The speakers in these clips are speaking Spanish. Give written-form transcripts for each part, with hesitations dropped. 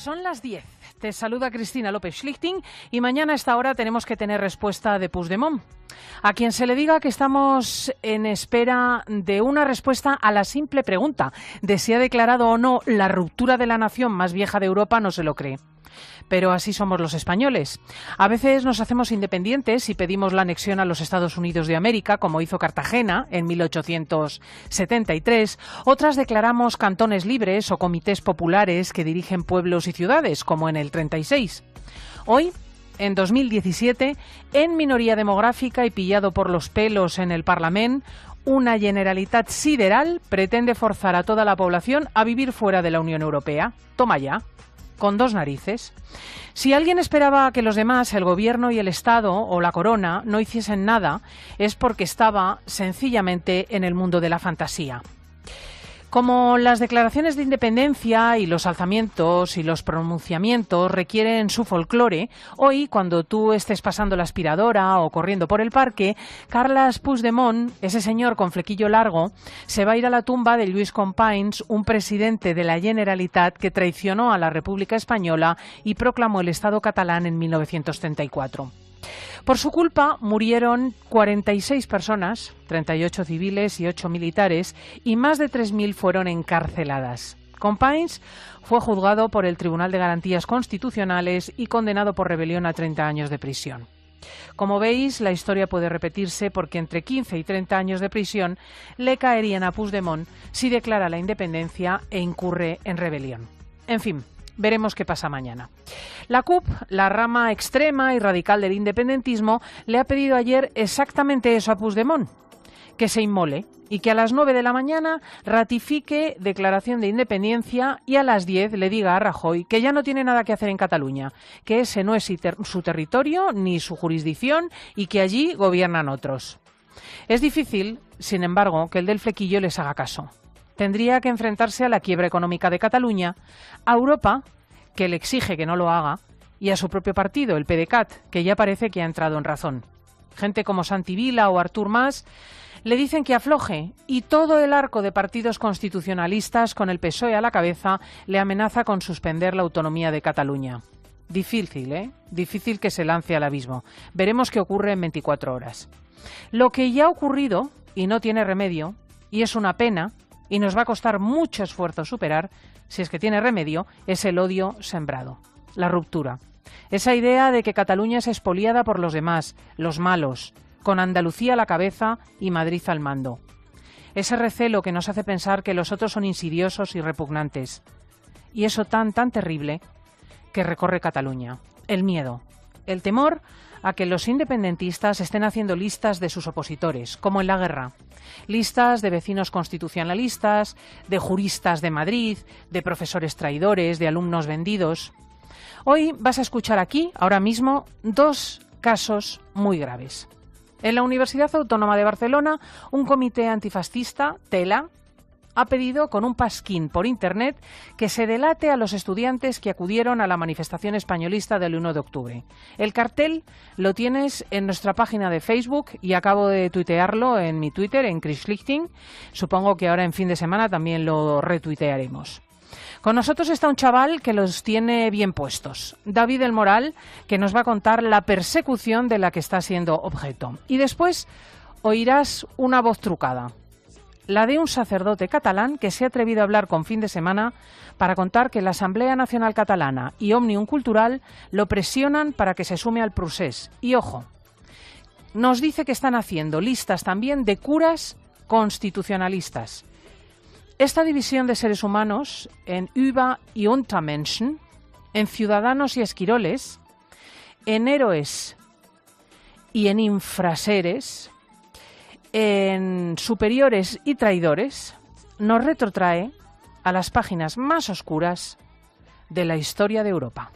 Son las 10. Te saluda Cristina López Schlichting y mañana a esta hora tenemos que tener respuesta de Puigdemont. A quien se le diga que estamos en espera de una respuesta a la simple pregunta de si ha declarado o no la ruptura de la nación más vieja de Europa no se lo cree. Pero así somos los españoles. A veces nos hacemos independientes y pedimos la anexión a los Estados Unidos de América, como hizo Cartagena en 1873. Otras declaramos cantones libres o comités populares que dirigen pueblos y ciudades, como en el 36. Hoy, en 2017, en minoría demográfica y pillado por los pelos en el Parlament, una Generalitat sideral pretende forzar a toda la población a vivir fuera de la Unión Europea. Toma ya. Con dos narices. Si alguien esperaba que los demás, el gobierno y el Estado o la corona, no hiciesen nada, es porque estaba sencillamente en el mundo de la fantasía. Como las declaraciones de independencia y los alzamientos y los pronunciamientos requieren su folclore, hoy, cuando tú estés pasando la aspiradora o corriendo por el parque, Carles Puigdemont, ese señor con flequillo largo, se va a ir a la tumba de Lluís Companys, un presidente de la Generalitat que traicionó a la República Española y proclamó el Estado catalán en 1934. Por su culpa murieron 46 personas, 38 civiles y 8 militares, y más de 3.000 fueron encarceladas. Companys fue juzgado por el Tribunal de Garantías Constitucionales y condenado por rebelión a 30 años de prisión. Como veis, la historia puede repetirse porque entre 15 y 30 años de prisión le caerían a Puigdemont si declara la independencia e incurre en rebelión. En fin. Veremos qué pasa mañana. La CUP, la rama extrema y radical del independentismo, le ha pedido ayer exactamente eso a Puigdemont, que se inmole y que a las 9 de la mañana ratifique declaración de independencia y a las 10 le diga a Rajoy que ya no tiene nada que hacer en Cataluña, que ese no es su territorio ni su jurisdicción y que allí gobiernan otros. Es difícil, sin embargo, que el del flequillo les haga caso. Tendría que enfrentarse a la quiebra económica de Cataluña, a Europa, que le exige que no lo haga, y a su propio partido, el PDeCAT, que ya parece que ha entrado en razón. Gente como Santi Vila o Artur Mas le dicen que afloje, y todo el arco de partidos constitucionalistas, con el PSOE a la cabeza, le amenaza con suspender la autonomía de Cataluña. Difícil, ¿eh? Difícil que se lance al abismo. Veremos qué ocurre en 24 horas. Lo que ya ha ocurrido, y no tiene remedio, y es una pena, y nos va a costar mucho esfuerzo superar, si es que tiene remedio, es el odio sembrado, la ruptura. Esa idea de que Cataluña es expoliada por los demás, los malos, con Andalucía a la cabeza y Madrid al mando. Ese recelo que nos hace pensar que los otros son insidiosos y repugnantes. Y eso tan terrible que recorre Cataluña. El miedo, el temor a que los independentistas estén haciendo listas de sus opositores, como en la guerra. Listas de vecinos constitucionalistas, de juristas de Madrid, de profesores traidores, de alumnos vendidos. Hoy vas a escuchar aquí, ahora mismo, dos casos muy graves. En la Universidad Autónoma de Barcelona, un comité antifascista, TELA, ha pedido con un pasquín por Internet que se delate a los estudiantes que acudieron a la manifestación españolista del 1 de octubre. El cartel lo tienes en nuestra página de Facebook y acabo de tuitearlo en mi Twitter, en Chris Schlichting. Supongo que ahora en fin de semana también lo retuitearemos. Con nosotros está un chaval que los tiene bien puestos, David del Moral, que nos va a contar la persecución de la que está siendo objeto. Y después oirás una voz trucada. La de un sacerdote catalán que se ha atrevido a hablar con Fin de Semana para contar que la Asamblea Nacional Catalana y Òmnium Cultural lo presionan para que se sume al procés. Y ojo, nos dice que están haciendo listas también de curas constitucionalistas. Esta división de seres humanos en Über- y Untermenschen, en ciudadanos y esquiroles, en héroes y en infraseres, en superiores y traidores, nos retrotrae a las páginas más oscuras de la historia de Europa.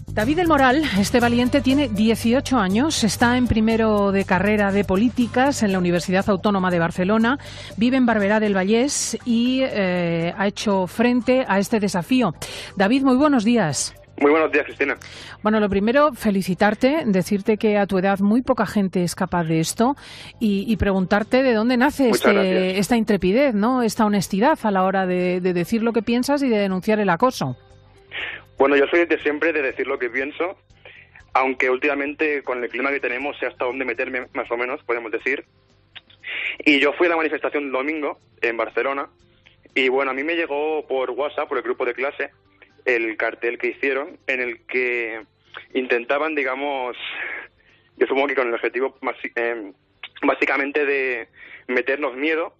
David del Moral, este valiente, tiene 18 años, está en primero de carrera de políticas en la Universidad Autónoma de Barcelona, vive en Barberà del Vallès y ha hecho frente a este desafío. David, muy buenos días. Muy buenos días, Cristina. Bueno, lo primero, felicitarte, decirte que a tu edad muy poca gente es capaz de esto y preguntarte de dónde nace esta intrepidez, ¿no? Esta honestidad a la hora de decir lo que piensas y de denunciar el acoso. Bueno, yo soy de siempre de decir lo que pienso, aunque últimamente con el clima que tenemos sé hasta dónde meterme, más o menos, podemos decir. Y yo fui a la manifestación el domingo en Barcelona y bueno, a mí me llegó por WhatsApp, por el grupo de clase, el cartel que hicieron en el que intentaban, digamos, yo supongo que con el objetivo básicamente de meternos miedo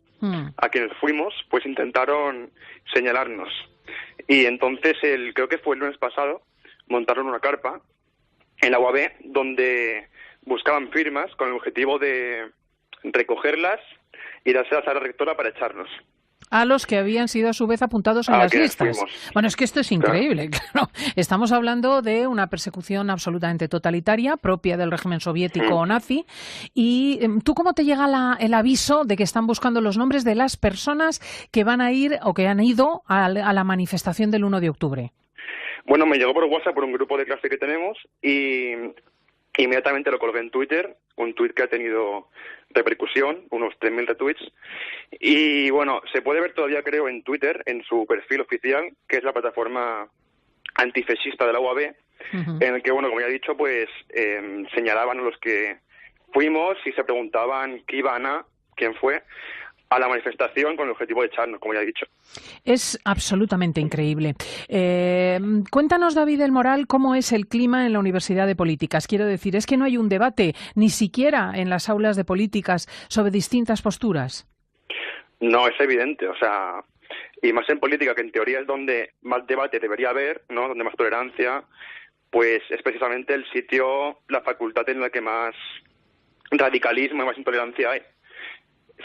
a quienes fuimos, pues intentaron señalarnos. Y entonces, creo que fue el lunes pasado, montaron una carpa en la UAB donde buscaban firmas con el objetivo de recogerlas y dárselas a la rectora para echarnos. A los que habían sido a su vez apuntados en las listas. Fuimos. Bueno, es que esto es increíble, claro. Estamos hablando de una persecución absolutamente totalitaria, propia del régimen soviético o nazi. ¿Y tú cómo te llega el aviso de que están buscando los nombres de las personas que van a ir o que han ido a la manifestación del 1 de octubre? Bueno, me llegó por WhatsApp por un grupo de clase que tenemos y inmediatamente lo colgué en Twitter, un tuit que ha tenido repercusión, unos 3.000 retweets. Y bueno, se puede ver todavía, creo, en Twitter, en su perfil oficial, que es la plataforma antifascista de la UAB, en el que, bueno, como ya he dicho, pues señalaban a los que fuimos y se preguntaban quién fue, a la manifestación con el objetivo de echarnos, como ya he dicho. Es absolutamente increíble. Cuéntanos, David del Moral, cómo es el clima en la Universidad de Políticas. Quiero decir, es que no hay un debate, ni siquiera en las aulas de políticas, sobre distintas posturas. No, es evidente, o sea, y más en política, que en teoría es donde más debate debería haber, ¿no? Donde más tolerancia, pues es precisamente el sitio, la facultad en la que más radicalismo y más intolerancia hay.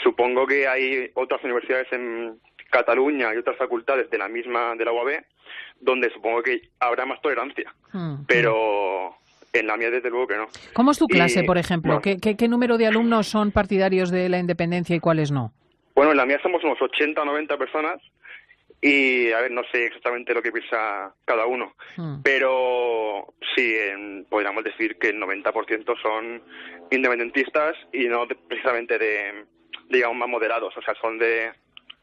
Supongo que hay otras universidades en Cataluña y otras facultades de la UAB donde supongo que habrá más tolerancia, pero en la mía desde luego que no. ¿Cómo es tu clase, por ejemplo? Bueno, ¿Qué número de alumnos son partidarios de la independencia y cuáles no? Bueno, en la mía somos unos 80 o 90 personas y, a ver, no sé exactamente lo que piensa cada uno, pero sí, podríamos decir que el 90% son independentistas y no precisamente digamos, más moderados, o sea, son de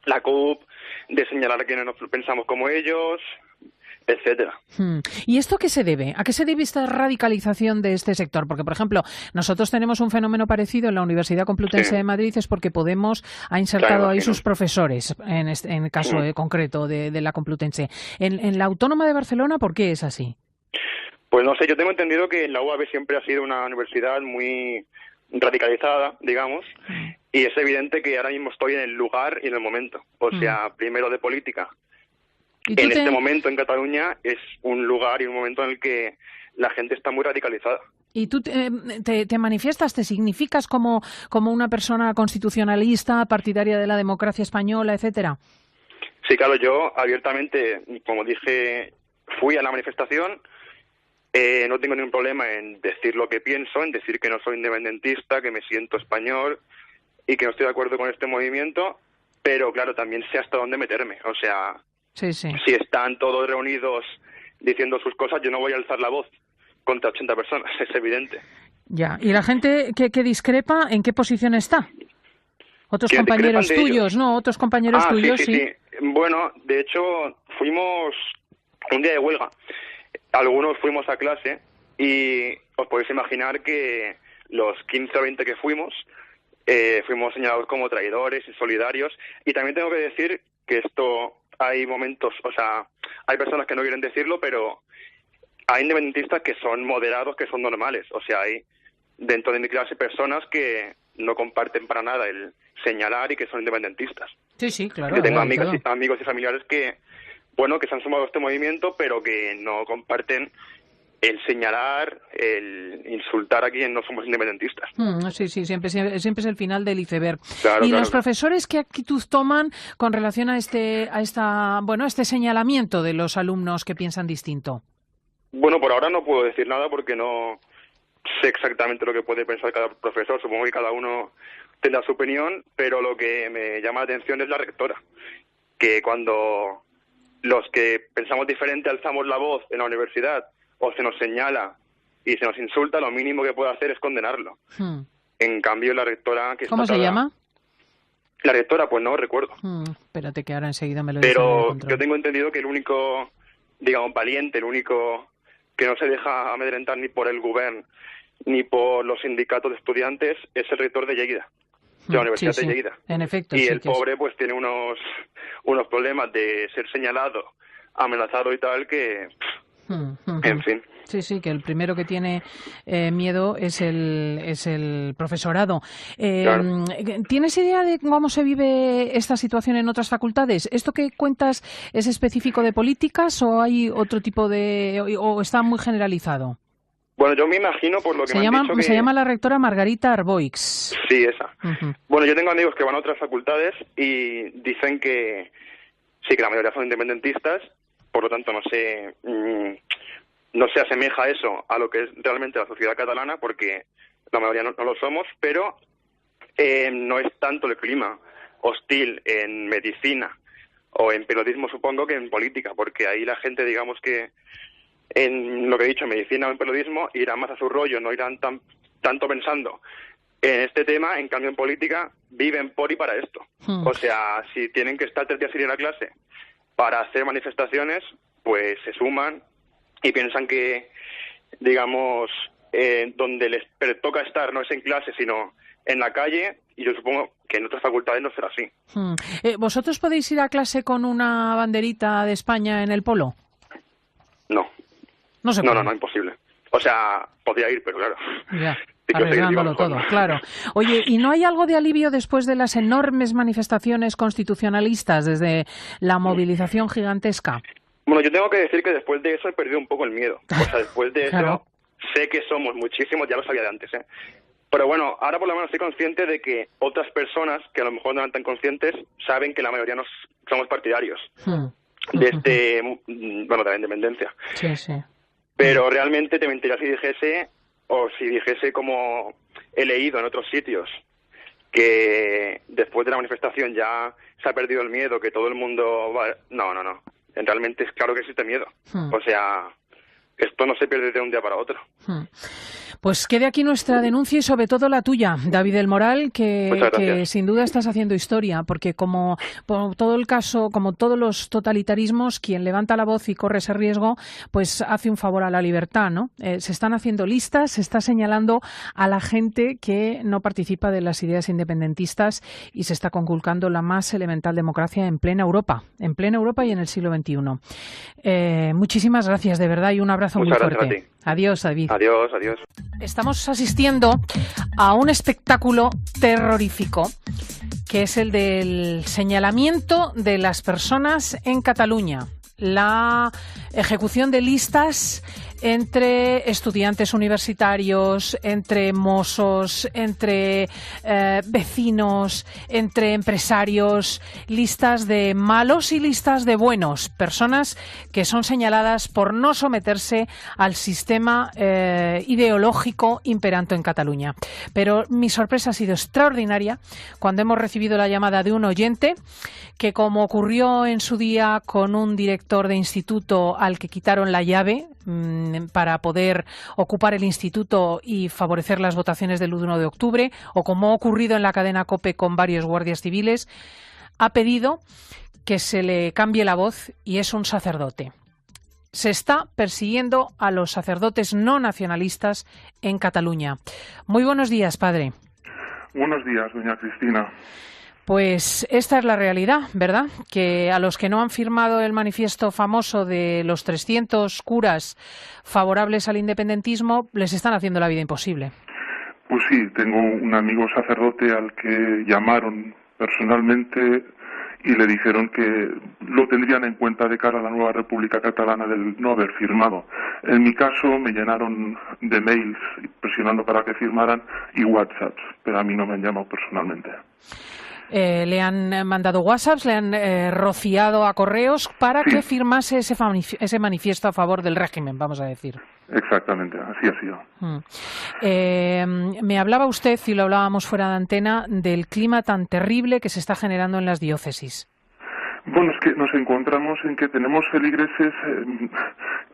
la CUP, de señalar a quienes no pensamos como ellos, etcétera. ¿Y esto qué se debe? ¿A qué se debe esta radicalización de este sector? Porque, por ejemplo, nosotros tenemos un fenómeno parecido en la Universidad Complutense de Madrid, es porque Podemos ha insertado ahí sus profesores, en el caso concreto de la Complutense. En la Autónoma de Barcelona, ¿por qué es así? Pues no sé, yo tengo entendido que la UAB siempre ha sido una universidad muy radicalizada, digamos, y es evidente que ahora mismo estoy en el lugar y en el momento, o sea, primero de política. En este momento en Cataluña es un lugar y un momento en el que la gente está muy radicalizada. ¿Y tú te manifiestas, te significas como una persona constitucionalista, partidaria de la democracia española, etcétera? Sí, claro, yo abiertamente, como dije, fui a la manifestación. No tengo ningún problema en decir lo que pienso, en decir que no soy independentista, que me siento español y que no estoy de acuerdo con este movimiento, pero claro, también sé hasta dónde meterme. O sea, si están todos reunidos diciendo sus cosas, yo no voy a alzar la voz contra 80 personas, es evidente. Ya, ¿y la gente que discrepa, en qué posición está? Otros compañeros tuyos, ¿no? Otros compañeros tuyos, sí. Bueno, de hecho, fuimos un día de huelga. Algunos fuimos a clase y os podéis imaginar que los 15 o 20 que fuimos señalados como traidores, insolidarios, y también tengo que decir que esto hay momentos, o sea, hay personas que no quieren decirlo, pero hay independentistas que son moderados, que son normales, o sea, hay dentro de mi clase personas que no comparten para nada el señalar y que son independentistas. Sí, claro. Yo tengo amigos y familiares que se han sumado a este movimiento, pero que no comparten el señalar, el insultar a quien no somos independentistas. Sí, siempre es el final del iceberg. Claro, ¿Y los profesores qué actitud toman con relación a este señalamiento de los alumnos que piensan distinto? Bueno, por ahora no puedo decir nada porque no sé exactamente lo que puede pensar cada profesor. Supongo que cada uno tendrá su opinión, pero lo que me llama la atención es la rectora, que cuando los que pensamos diferente alzamos la voz en la universidad o se nos señala y se nos insulta, lo mínimo que puede hacer es condenarlo. En cambio, la rectora... ¿Cómo se llama? La rectora, pues no recuerdo. Espérate que ahora enseguida me lo dice. Pero yo tengo entendido que el único digamos, valiente, el único que no se deja amedrentar ni por el gobierno ni por los sindicatos de estudiantes, es el rector de Lleida, de la Universidad de Lleida. En efecto. Y el pobre pues tiene unos problemas de ser señalado, amenazado y tal, que... En fin. Sí, que el primero que tiene miedo es el profesorado. Claro. ¿Tienes idea de cómo se vive esta situación en otras facultades? ¿Esto que cuentas es específico de políticas o hay otro tipo o está muy generalizado? Bueno, yo me imagino por lo que me han dicho que... Se llama la rectora Margarita Arboix. Sí, esa. Bueno, yo tengo amigos que van a otras facultades y dicen que sí, que la mayoría son independentistas, por lo tanto no se asemeja eso a lo que es realmente la sociedad catalana, porque la mayoría no lo somos, pero no es tanto el clima hostil en medicina o en periodismo, supongo, que en política, porque ahí la gente, digamos que en lo que he dicho, en medicina o en periodismo, irán más a su rollo, no irán tanto pensando en este tema. En cambio, en política viven por y para esto. O sea, si tienen que estar 3 días sin ir a clase para hacer manifestaciones, pues se suman y piensan que, digamos, donde les toca estar no es en clase, sino en la calle, y yo supongo que en otras facultades no será así. ¿Vosotros podéis ir a clase con una banderita de España en el polo? No. No se puede. No, imposible. O sea, podría ir, pero claro. Ya, arriesgándolo todo, claro. Oye, ¿y no hay algo de alivio después de las enormes manifestaciones constitucionalistas, desde la movilización gigantesca? Bueno, yo tengo que decir que después de eso he perdido un poco el miedo. O sea, después de eso sé que somos muchísimos, ya lo sabía de antes, ¿eh? Pero bueno, ahora por lo menos soy consciente de que otras personas, que a lo mejor no eran tan conscientes, saben que la mayoría no somos partidarios de la independencia. Sí. Pero realmente te mentiría si dijese como he leído en otros sitios, que después de la manifestación ya se ha perdido el miedo, que todo el mundo va... No. Realmente es claro que existe miedo. O sea, esto no se pierde de un día para otro. Pues quede aquí nuestra denuncia y sobre todo la tuya, David del Moral, que sin duda estás haciendo historia, porque como todo el caso, como todos los totalitarismos, quien levanta la voz y corre ese riesgo, pues hace un favor a la libertad, ¿no? Se están haciendo listas, se está señalando a la gente que no participa de las ideas independentistas y se está conculcando la más elemental democracia en plena Europa y en el siglo XXI. Muchísimas gracias, de verdad, y un abrazo muy fuerte. Gracias a ti. Adiós, David. Adiós. Estamos asistiendo a un espectáculo terrorífico, que es el del señalamiento de las personas en Cataluña, la ejecución de listas entre estudiantes universitarios, entre mozos, entre vecinos, entre empresarios, listas de malos y listas de buenos, personas que son señaladas por no someterse al sistema ideológico imperante en Cataluña. Pero mi sorpresa ha sido extraordinaria cuando hemos recibido la llamada de un oyente que, como ocurrió en su día con un director de instituto al que quitaron la llave para poder ocupar el instituto y favorecer las votaciones del 1 de octubre, o como ha ocurrido en la cadena COPE con varios guardias civiles, ha pedido que se le cambie la voz y es un sacerdote. Se está persiguiendo a los sacerdotes no nacionalistas en Cataluña. Muy buenos días, padre. Buenos días, doña Cristina. Pues esta es la realidad, ¿verdad? Que a los que no han firmado el manifiesto famoso de los 300 curas favorables al independentismo les están haciendo la vida imposible. Pues sí, tengo un amigo sacerdote al que llamaron personalmente y le dijeron que lo tendrían en cuenta de cara a la nueva República Catalana del no haber firmado. En mi caso me llenaron de mails presionando para que firmaran y WhatsApps, pero a mí no me han llamado personalmente. Le han mandado WhatsApps, le han rociado a correos para que firmase ese manifiesto a favor del régimen, vamos a decir. Exactamente, así ha sido. Me hablaba usted, y lo hablábamos fuera de antena, del clima tan terrible que se está generando en las diócesis. Bueno, es que nos encontramos en que tenemos feligreses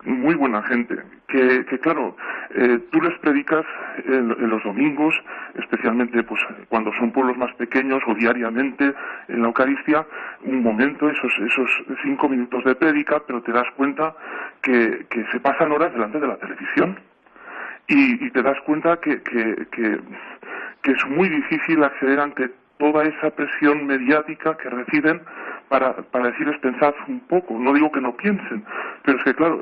muy buena gente, que claro, tú les predicas en los domingos, especialmente pues cuando son pueblos más pequeños o diariamente en la Eucaristía, un momento, esos 5 minutos de prédica, pero te das cuenta que se pasan horas delante de la televisión y te das cuenta que es muy difícil acceder ante toda esa presión mediática que reciben para decirles pensad un poco. No digo que no piensen, pero es que claro,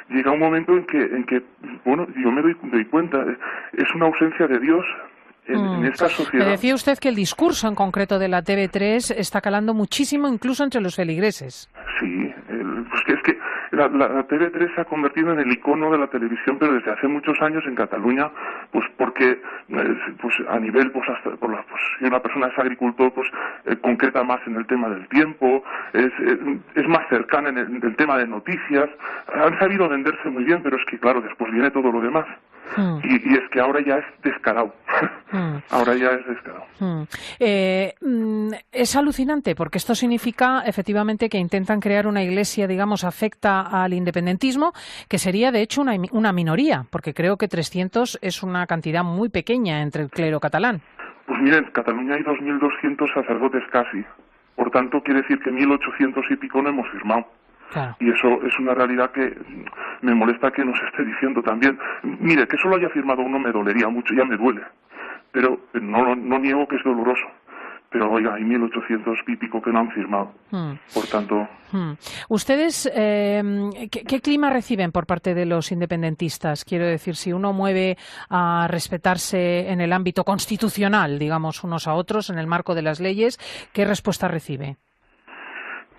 llega un momento en que bueno, yo me doy cuenta, es una ausencia de Dios en esta sociedad. Me decía usted que el discurso en concreto de la TV3 está calando muchísimo, incluso entre los feligreses. Sí, pues es que la TV3 se ha convertido en el icono de la televisión, pero desde hace muchos años en Cataluña, pues porque pues a nivel, pues hasta si una persona es agricultor, pues concreta más en el tema del tiempo, es más cercana en el tema de noticias, han sabido venderse muy bien, pero es que claro, después viene todo lo demás. Y es que ahora ya es descarado. Ahora ya es descarado. Es alucinante porque esto significa efectivamente que intentan crear una iglesia, digamos, afecta al independentismo, que sería de hecho una minoría, porque creo que 300 es una cantidad muy pequeña entre el clero catalán. Pues miren, en Cataluña hay 2.200 sacerdotes casi. Por tanto, quiere decir que 1.800 y pico no hemos firmado. Claro. Y eso es una realidad que me molesta que nos esté diciendo también. Mire, que solo haya firmado uno me dolería mucho, ya me duele. Pero no niego que es doloroso. Pero oiga, hay 1.800 y pico que no han firmado. Por tanto... ¿Ustedes qué clima reciben por parte de los independentistas? Quiero decir, si uno mueve a respetarse en el ámbito constitucional, digamos, unos a otros, en el marco de las leyes, ¿qué respuesta recibe?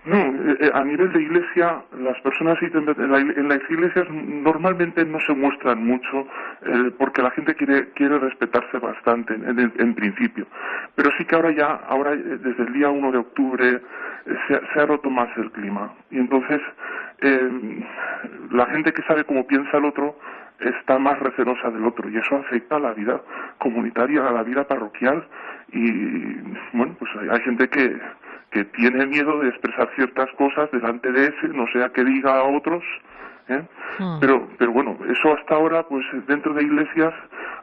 No, a nivel de iglesia, las personas en las iglesias normalmente no se muestran mucho porque la gente quiere respetarse bastante en principio. Pero sí que ahora desde el día 1 de octubre se ha roto más el clima. Y entonces la gente que sabe cómo piensa el otro está más recelosa del otro y eso afecta a la vida comunitaria, a la vida parroquial y bueno, pues hay gente que tiene miedo de expresar ciertas cosas delante de ese, no sea que diga a otros, pero bueno, eso hasta ahora, pues dentro de iglesias,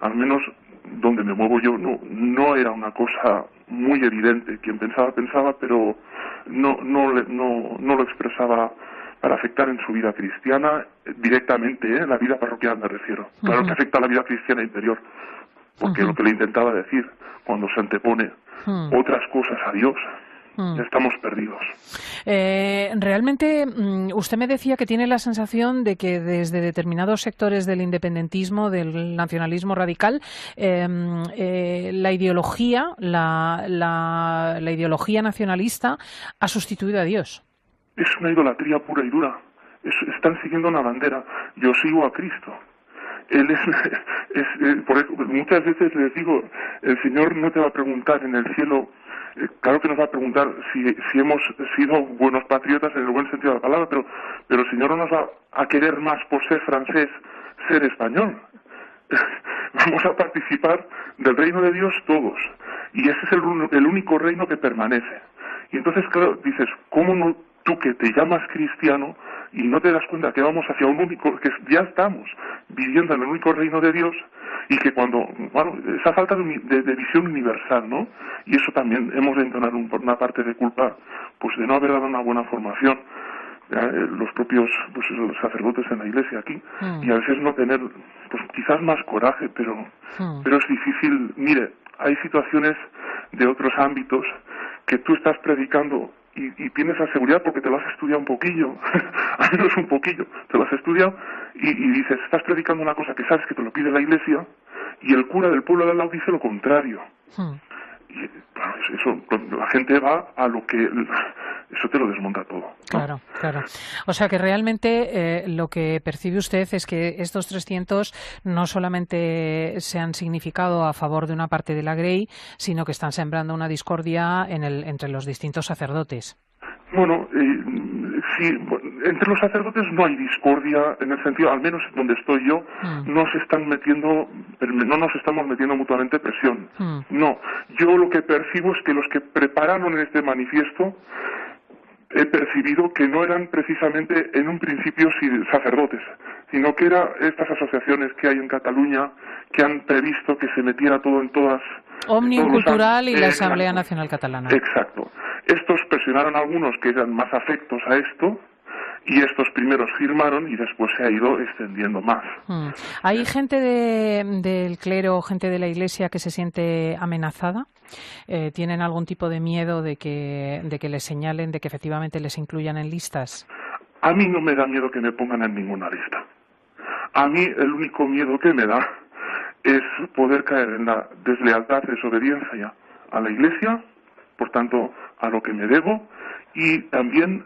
al menos donde me muevo yo, no era una cosa muy evidente. Quien pensaba, pero no lo expresaba para afectar en su vida cristiana directamente, la vida parroquial me refiero. Claro que afecta a la vida cristiana interior, porque lo que le intentaba decir, cuando se antepone otras cosas a Dios, estamos perdidos. Realmente, usted me decía que tiene la sensación de que desde determinados sectores del independentismo, del nacionalismo radical, la ideología, la ideología nacionalista ha sustituido a Dios. Es una idolatría pura y dura. Están siguiendo una bandera. Yo sigo a Cristo. Él por eso, muchas veces les digo, el Señor no te va a preguntar en el cielo. Claro que nos va a preguntar si hemos sido buenos patriotas en el buen sentido de la palabra, pero el Señor no nos va a querer más por ser francés, ser español. Vamos a participar del reino de Dios todos. Y ese es el único reino que permanece. Y entonces, claro, dices, ¿cómo no tú que te llamas cristiano y no te das cuenta que vamos hacia un único, que ya estamos viviendo en el único reino de Dios? Y que esa falta de visión universal, ¿no? Y eso también hemos de entonar una parte de culpa, pues de no haber dado una buena formación los propios los sacerdotes en la iglesia aquí, y a veces no tener, pues quizás más coraje, pero es difícil. Mire, hay situaciones de otros ámbitos que tú estás predicando y tienes la seguridad porque te lo has estudiado un poquillo, al menos un poquillo, te lo has estudiado y dices, estás predicando una cosa que sabes que te lo pide la iglesia y el cura del pueblo de al lado dice lo contrario. Y bueno, eso, la gente va a lo que... Eso te lo desmonta todo, ¿no? Claro. O sea que realmente lo que percibe usted es que estos 300 no solamente se han significado a favor de una parte de la Grey, sino que están sembrando una discordia entre los distintos sacerdotes. Bueno, sí, entre los sacerdotes no hay discordia en el sentido, al menos donde estoy yo, no nos estamos metiendo mutuamente presión. No, yo lo que percibo es que los que prepararon este manifiesto he percibido que no eran precisamente en un principio sacerdotes, sino que eran estas asociaciones que hay en Cataluña que han previsto que se metiera todo en todas... Òmnium Cultural y la Asamblea Nacional Catalana. Exacto. Estos presionaron a algunos que eran más afectos a esto, y estos primeros firmaron y después se ha ido extendiendo más. ¿Hay gente del clero, gente de la Iglesia que se siente amenazada? ¿Tienen algún tipo de miedo de que les señalen, de que efectivamente les incluyan en listas? A mí no me da miedo que me pongan en ninguna lista. A mí el único miedo que me da es poder caer en la deslealtad, desobediencia a la Iglesia, por tanto, a lo que me debo, y también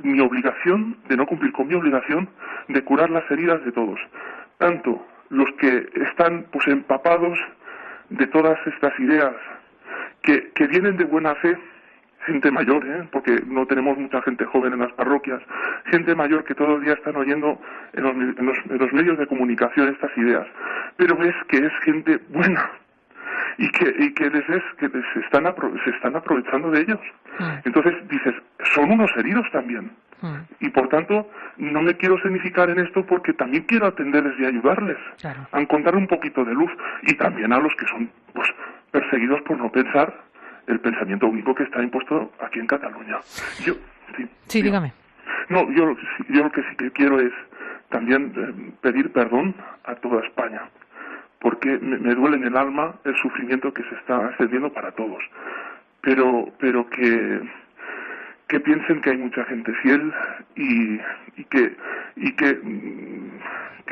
mi obligación de no cumplir con mi obligación de curar las heridas de todos, tanto los que están pues empapados de todas estas ideas que vienen de buena fe, gente mayor, porque no tenemos mucha gente joven en las parroquias, gente mayor que todo el día están oyendo en los medios de comunicación estas ideas, pero ves que es gente buena y que se están aprovechando de ellos. Entonces dices, son unos heridos también. Y por tanto, no me quiero significar en esto porque también quiero atenderles y ayudarles a encontrar un poquito de luz, y también a los que son pues perseguidos por no pensar el pensamiento único que está impuesto aquí en Cataluña. Sí, dígame. No, yo lo que sí que quiero es también pedir perdón a toda España, porque me duele en el alma el sufrimiento que se está extendiendo para todos, pero que piensen que hay mucha gente fiel y que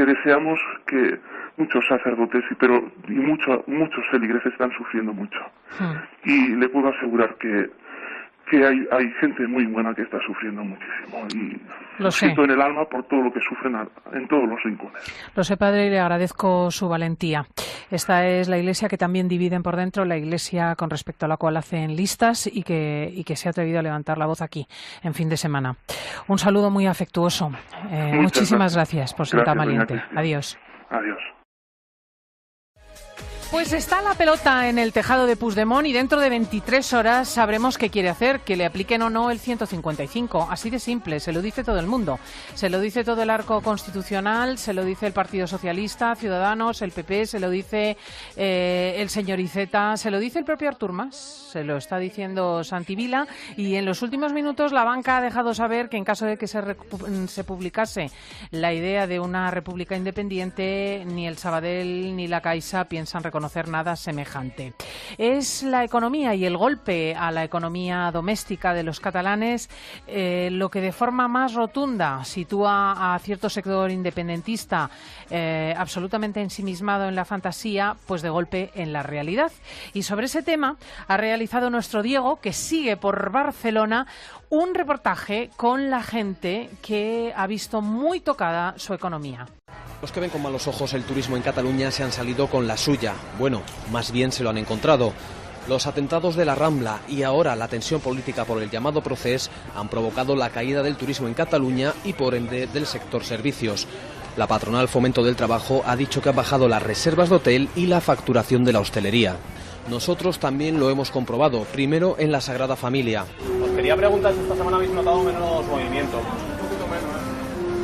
deseamos que muchos sacerdotes y muchos feligreses están sufriendo mucho. Y le puedo asegurar que hay gente muy buena que está sufriendo muchísimo, y lo siento en el alma por todo lo que sufren en todos los rincones. Lo sé, padre, y le agradezco su valentía. Esta es la Iglesia que también dividen por dentro, la Iglesia con respecto a la cual hacen listas y que se ha atrevido a levantar la voz aquí en fin de semana. Un saludo muy afectuoso. Muchísimas gracias por ser tan valiente. Adiós. Adiós. Pues está la pelota en el tejado de Puigdemont y dentro de 23 horas sabremos qué quiere hacer, que le apliquen o no el 155. Así de simple, se lo dice todo el mundo. Se lo dice todo el arco constitucional, se lo dice el Partido Socialista, Ciudadanos, el PP, se lo dice el señor Iceta, se lo dice el propio Artur Mas, se lo está diciendo Santi Vila, y en los últimos minutos la banca ha dejado saber que en caso de que se publicase la idea de una república independiente, ni el Sabadell ni la Caixa piensan reconocer nada semejante. Es la economía y el golpe a la economía doméstica de los catalanes lo que de forma más rotunda sitúa a cierto sector independentista absolutamente ensimismado en la fantasía, pues de golpe en la realidad. Y sobre ese tema ha realizado nuestro Diego, que sigue por Barcelona, un reportaje con la gente que ha visto muy tocada su economía. Los que ven con malos ojos el turismo en Cataluña se han salido con la suya. Bueno, más bien se lo han encontrado. Los atentados de la Rambla y ahora la tensión política por el llamado Procés han provocado la caída del turismo en Cataluña y por ende del sector servicios. La patronal Fomento del Trabajo ha dicho que han bajado las reservas de hotel y la facturación de la hostelería. Nosotros también lo hemos comprobado, primero en la Sagrada Familia. Os quería preguntar si esta semana habéis notado menos movimiento.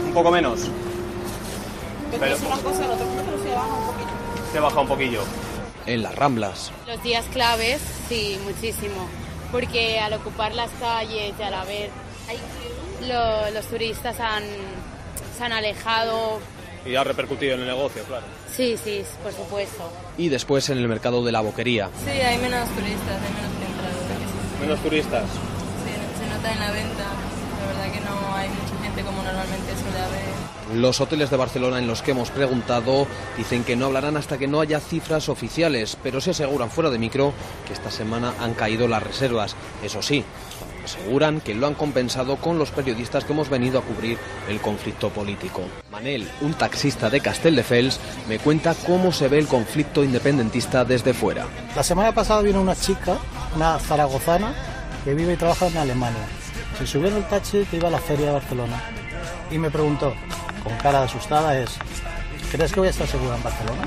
Un poco menos. Pero se baja un poquillo. Se baja un poquillo. En las Ramblas. Los días claves, sí, muchísimo. Porque al ocupar las calles y al haber... los turistas se han alejado. Y ha repercutido en el negocio, claro. Sí, por supuesto. Y después en el mercado de la Boquería. Sí, hay menos turistas, hay menos gente. ¿Menos turistas? Sí, se nota en la venta. La verdad que no hay mucha gente como normalmente suele haber. Los hoteles de Barcelona en los que hemos preguntado dicen que no hablarán hasta que no haya cifras oficiales, pero se aseguran fuera de micro que esta semana han caído las reservas. Eso sí, aseguran que lo han compensado con los periodistas que hemos venido a cubrir el conflicto político. Manel, un taxista de Castelldefels, me cuenta cómo se ve el conflicto independentista desde fuera. La semana pasada vino una chica, una zaragozana, que vive y trabaja en Alemania. Se subió en el taxi que iba a la feria de Barcelona y me preguntó, con cara asustada, ¿crees que voy a estar segura en Barcelona?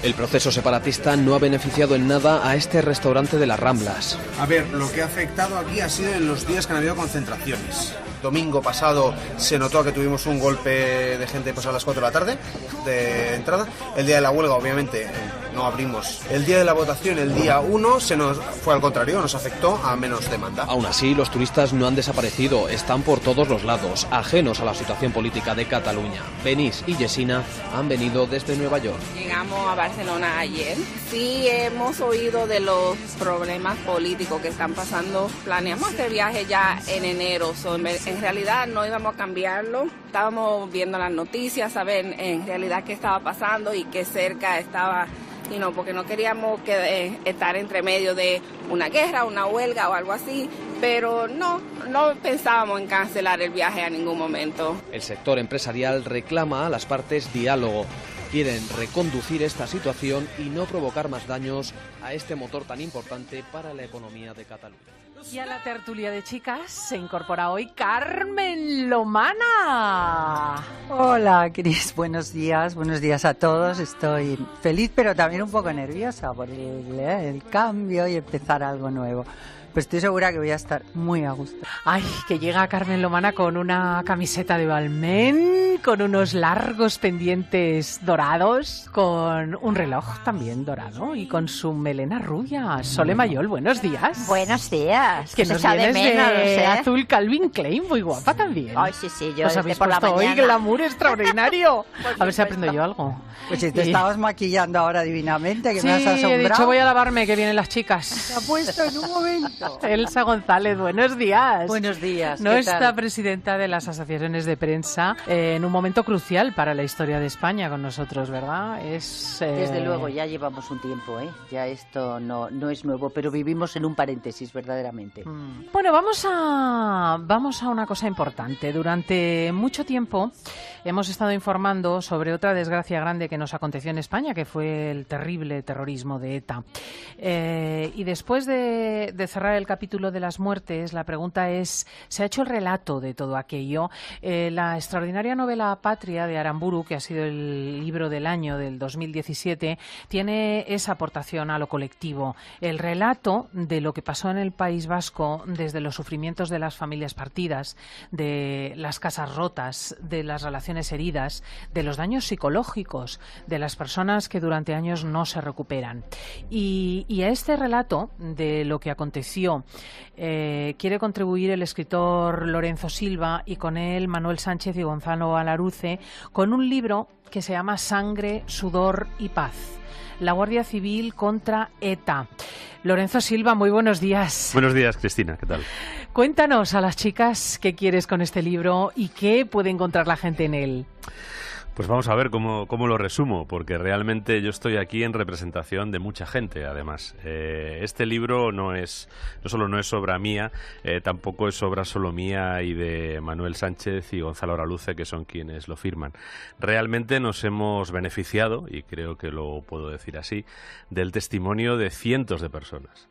El proceso separatista no ha beneficiado en nada a este restaurante de las Ramblas. A ver, lo que ha afectado aquí ha sido en los días que han habido concentraciones. domingo pasado se notó que tuvimos un golpe de gente pues a las 4 de la tarde de entrada. El día de la huelga, obviamente, no abrimos. El día de la votación, el día 1, se nos fue al contrario, nos afectó a menos demanda. Aún así, los turistas no han desaparecido, están por todos los lados, ajenos a la situación política de Cataluña. Benís y Yesina han venido desde Nueva York. Llegamos a Barcelona ayer. Sí, hemos oído de los problemas políticos que están pasando. Planeamos este viaje ya en enero. En realidad no íbamos a cambiarlo. Estábamos viendo las noticias, a ver en realidad qué estaba pasando y qué cerca estaba, porque no queríamos estar entre medio de una guerra, una huelga o algo así. Pero no pensábamos en cancelar el viaje a ningún momento. El sector empresarial reclama a las partes diálogo. Quieren reconducir esta situación y no provocar más daños a este motor tan importante para la economía de Cataluña. Y a la tertulia de chicas se incorpora hoy Carmen Lomana. Hola, Cris, buenos días a todos. Estoy feliz, pero también un poco nerviosa por el cambio y empezar algo nuevo. Pues estoy segura que voy a estar muy a gusto. Ay, que llega Carmen Lomana con una camiseta de Balmain, con unos largos pendientes dorados, con un reloj también dorado y con su melena rubia. Sole Mayol, buenos días. Buenos días. Que nos vienes de azul Calvin Klein, muy guapa también. Ay, sí, yo nos habéis por puesto la mañana. Hoy glamour extraordinario. A ver si aprendo yo algo. Pues si te estabas maquillando ahora divinamente, que sí, me has asombrado. He dicho voy a lavarme, que vienen las chicas. Se ha puesto en un momento. Elsa González, buenos días. Buenos días. Nuestra presidenta de las asociaciones de prensa, en un momento crucial para la historia de España con nosotros, ¿verdad? Desde luego, ya llevamos un tiempo, ya esto no es nuevo, pero vivimos en un paréntesis verdaderamente. Bueno, vamos a una cosa importante. Durante mucho tiempo hemos estado informando sobre otra desgracia grande que nos aconteció en España, que fue el terrible terrorismo de ETA. Y después de cerrar el capítulo de las muertes, la pregunta es, ¿se ha hecho el relato de todo aquello? La extraordinaria novela Patria de Aramburu, que ha sido el libro del año del 2017, tiene esa aportación a lo colectivo. El relato de lo que pasó en el País Vasco, desde los sufrimientos de las familias partidas, de las casas rotas, de las relaciones heridas, de los daños psicológicos, de las personas que durante años no se recuperan. Y a este relato de lo que aconteció quiere contribuir el escritor Lorenzo Silva y con él Manuel Sánchez y Gonzalo Alaruce con un libro que se llama Sangre, Sudor y Paz. La Guardia Civil contra ETA. Lorenzo Silva, muy buenos días. Buenos días, Cristina, ¿qué tal? Cuéntanos a las chicas qué quieres con este libro y qué puede encontrar la gente en él. Pues vamos a ver cómo lo resumo, porque realmente yo estoy aquí en representación de mucha gente, además. Este libro no solo no es obra mía, tampoco es obra solo mía y de Manuel Sánchez y Gonzalo Araluce, que son quienes lo firman. Realmente nos hemos beneficiado, y creo que lo puedo decir así, del testimonio de cientos de personas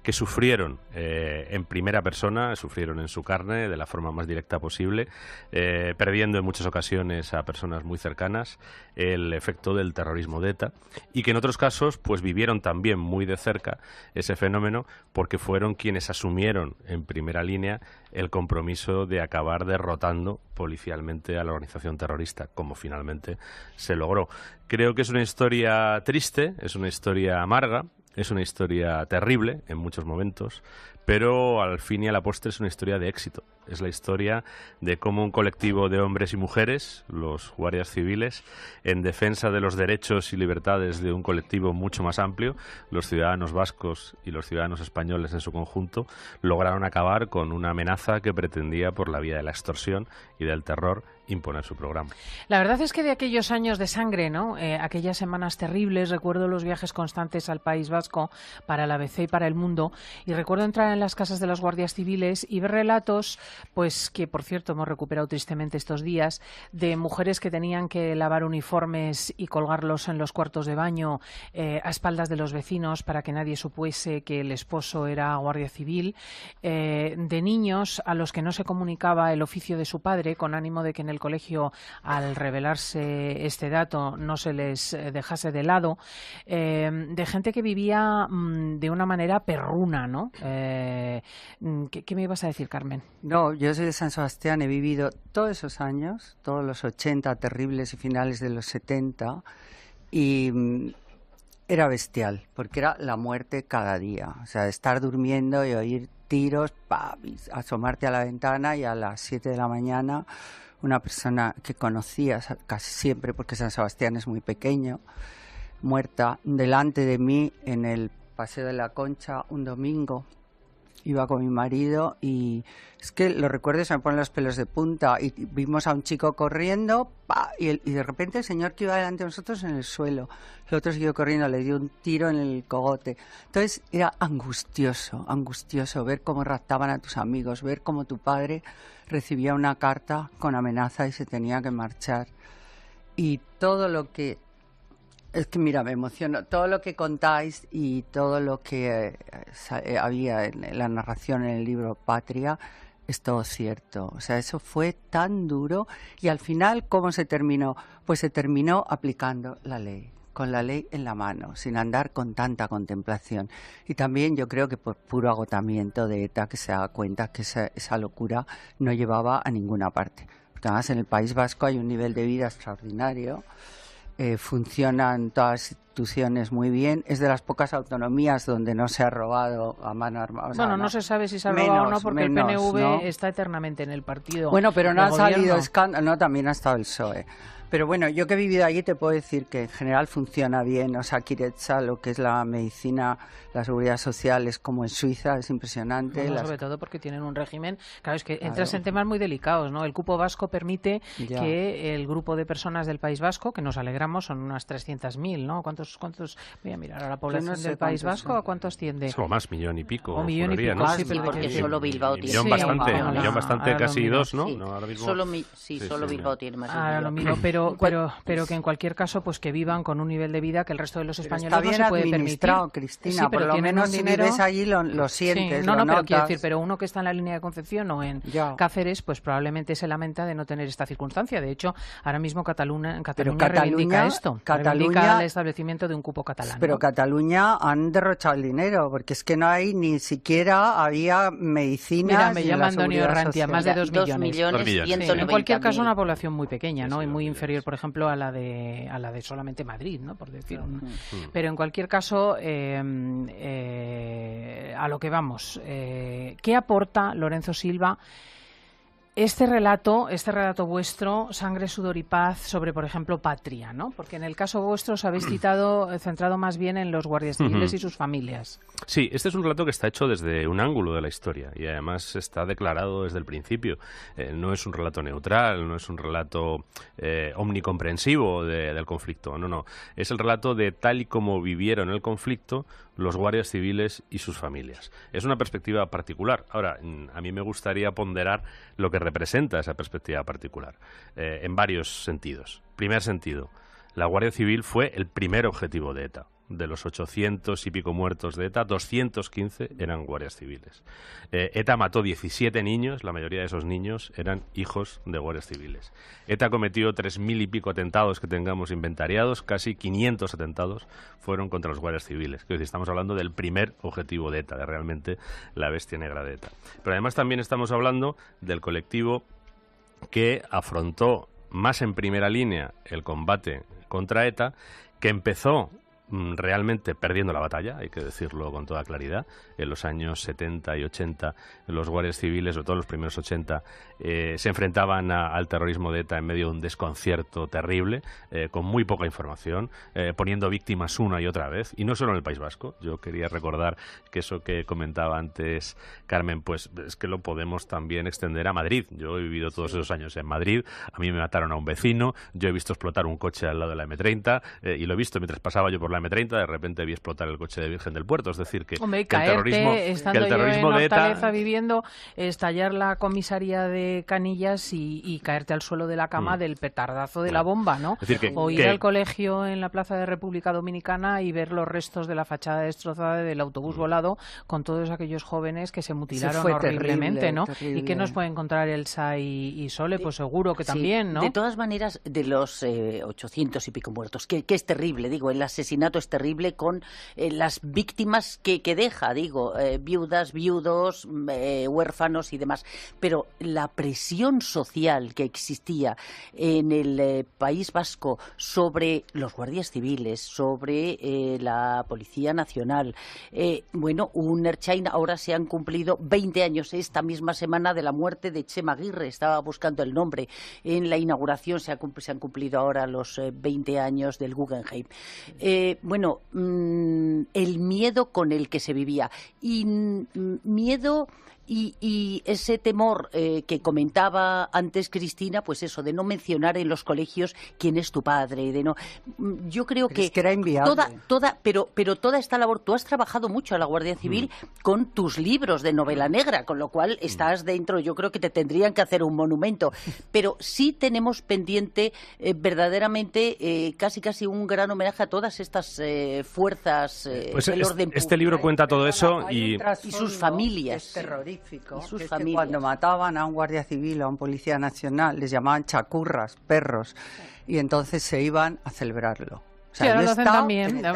que sufrieron en primera persona, sufrieron en su carne de la forma más directa posible, perdiendo en muchas ocasiones a personas muy cercanas el efecto del terrorismo de ETA, y que en otros casos pues vivieron también muy de cerca ese fenómeno, porque fueron quienes asumieron en primera línea el compromiso de acabar derrotando policialmente a la organización terrorista, como finalmente se logró. Creo que es una historia triste, es una historia amarga, es una historia terrible en muchos momentos, pero al fin y a la postre es una historia de éxito. Es la historia de cómo un colectivo de hombres y mujeres, los guardias civiles, en defensa de los derechos y libertades de un colectivo mucho más amplio, los ciudadanos vascos y los ciudadanos españoles en su conjunto, lograron acabar con una amenaza que pretendía, por la vía de la extorsión y del terror, imponer su programa. La verdad es que de aquellos años de sangre, ¿no? Aquellas semanas terribles, recuerdo los viajes constantes al País Vasco para el ABC y para El Mundo, y recuerdo entrar en las casas de los guardias civiles y ver relatos, pues que por cierto hemos recuperado tristemente estos días, de mujeres que tenían que lavar uniformes y colgarlos en los cuartos de baño a espaldas de los vecinos para que nadie supiese que el esposo era guardia civil, de niños a los que no se comunicaba el oficio de su padre con ánimo de que en el el colegio, al revelarse este dato, no se les dejase de lado, de gente que vivía de una manera perruna, ¿no? ¿Qué me ibas a decir, Carmen? No, yo soy de San Sebastián, he vivido todos esos años, todos los 80 terribles y finales de los 70, y era bestial, porque era la muerte cada día. O sea, estar durmiendo y oír tiros, y asomarte a la ventana y a las 7 de la mañana una persona que conocías casi siempre, porque San Sebastián es muy pequeño, muerta delante de mí en el Paseo de la Concha un domingo. Iba con mi marido y es que lo recuerdo y se me ponen los pelos de punta, y vimos a un chico corriendo y de repente el señor que iba delante de nosotros en el suelo, el otro siguió corriendo, le dio un tiro en el cogote. Entonces era angustioso ver cómo raptaban a tus amigos, ver cómo tu padre recibía una carta con amenaza y se tenía que marchar. Y todo lo que... Es que mira, me emociono. Todo lo que contáis y todo lo que había en la narración en el libro Patria es todo cierto. O sea, eso fue tan duro. Y al final, ¿cómo se terminó? Pues se terminó aplicando la ley, con la ley en la mano, sin andar con tanta contemplación. Y también yo creo que por puro agotamiento de ETA, que se da cuenta que esa locura no llevaba a ninguna parte. Porque además en el País Vasco hay un nivel de vida extraordinario. Funcionan todas las instituciones muy bien. Es de las pocas autonomías donde no se ha robado a mano armada. Bueno, no se sabe si se ha robado o no, porque el PNV ¿no? está eternamente en el partido. Bueno, pero no ha salido escándalo. No, también ha estado el PSOE. Pero bueno, yo que he vivido allí te puedo decir que en general funciona bien. O sea, Osakidetza, lo que es la medicina, la seguridad social, es como en Suiza, es impresionante. Bueno, sobre todo porque tienen un régimen... Claro, es que entras en temas muy delicados, ¿no? El cupo vasco permite que el grupo de personas del País Vasco, que nos alegramos, son unas 300.000, ¿no? ¿Cuántos? Voy a mirar a la población del País Vasco, ¿a cuánto asciende? Es como más, millón y pico. O millón y pico, ¿no? Sí, porque solo Bilbao tiene. Millón bastante, casi dos, ¿no? Sí. No, ahora mismo... Solo Bilbao tiene más. Ahora lo mismo, pero que en cualquier caso pues que vivan con un nivel de vida que el resto de los españoles no se puede permitir. Cristina, sí, pero por lo menos si vives allí lo sientes, sí, no, lo pero notas. quiero decir, pero uno que está en la línea de Concepción o en Cáceres, pues probablemente se lamenta de no tener esta circunstancia. De hecho, ahora mismo Cataluña reivindica esto, reivindica el establecimiento de un cupo catalán. Pero Cataluña han derrochado el dinero, porque es que no hay ni siquiera había medicinas. Mira, me llama Antonio Errantia, más de 2 millones. En cualquier caso, una población muy pequeña, ¿no? Y muy inferior, por ejemplo, a la de solamente Madrid, ¿no? Por decir. Pero en cualquier caso, a lo que vamos, ¿qué aporta Lorenzo Silva este relato vuestro, Sangre, Sudor y Paz, sobre, por ejemplo, Patria, ¿no? Porque en el caso vuestro os habéis centrado más bien en los guardias civiles y sus familias. Sí, este es un relato que está hecho desde un ángulo de la historia y además está declarado desde el principio. No es un relato neutral, no es un relato omnicomprensivo del conflicto, no. Es el relato de tal y como vivieron el conflicto los guardias civiles y sus familias. Es una perspectiva particular. Ahora, a mí me gustaría ponderar lo que representa esa perspectiva particular, en varios sentidos. Primer sentido, la Guardia Civil fue el primer objetivo de ETA. De los 800 y pico muertos de ETA, 215 eran guardias civiles. ETA mató 17 niños, la mayoría de esos niños eran hijos de guardias civiles. ETA cometió 3.000 y pico atentados que tengamos inventariados, casi 500 atentados fueron contra los guardias civiles. Es decir, estamos hablando del primer objetivo de ETA, de realmente la bestia negra de ETA. Pero además también estamos hablando del colectivo que afrontó más en primera línea el combate contra ETA, que empezó realmente perdiendo la batalla, hay que decirlo con toda claridad. En los años 70 y 80 los guardias civiles, sobre todo los primeros 80, se enfrentaban al terrorismo de ETA en medio de un desconcierto terrible, con muy poca información, poniendo víctimas una y otra vez, y no solo en el País Vasco. Yo quería recordar que eso que comentaba antes Carmen, pues es que lo podemos también extender a Madrid. Yo he vivido todos esos años en Madrid, a mí me mataron a un vecino, yo he visto explotar un coche al lado de la M30, y lo he visto mientras pasaba yo por la la M30, de repente vi explotar el coche de Virgen del Puerto. Es decir, que, Hombre, que el terrorismo, estando que el terrorismo yo en de Hortaleza ETA... viviendo, estallar la comisaría de Canillas y caerte al suelo de la cama del petardazo de la bomba, ¿no? Es decir, o ir al colegio en la Plaza de República Dominicana y ver los restos de la fachada destrozada del autobús volado con todos aquellos jóvenes que se mutilaron horriblemente, ¿no? Terrible. ¿Y qué nos puede encontrar Elsa y Sole? Pues seguro que también, ¿no? De todas maneras, de los 800 y pico muertos, que es terrible, digo, el asesinato es terrible con las víctimas que deja, digo, viudas, viudos, huérfanos y demás. Pero la presión social que existía en el País Vasco sobre los guardias civiles, sobre la Policía Nacional, bueno, un Ertzain, ahora se han cumplido 20 años esta misma semana de la muerte de Txema Aguirre, estaba buscando el nombre, en la inauguración se han cumplido ahora los 20 años del Guggenheim. Bueno, el miedo con el que se vivía y miedo y ese temor que comentaba antes Cristina, pues eso, de no mencionar en los colegios quién es tu padre, de no. Yo creo que era inviable. Pero toda esta labor, tú has trabajado mucho a la Guardia Civil con tus libros de novela negra, con lo cual estás dentro, yo creo que te tendrían que hacer un monumento, pero sí tenemos pendiente verdaderamente casi un gran homenaje a todas estas fuerzas pues del orden público. Este libro cuenta todo eso y sus familias. Cuando mataban a un guardia civil o a un policía nacional les llamaban chacurras, perros, y entonces se iban a celebrarlo. O sea, sí, ahora lo hacen Estado, también.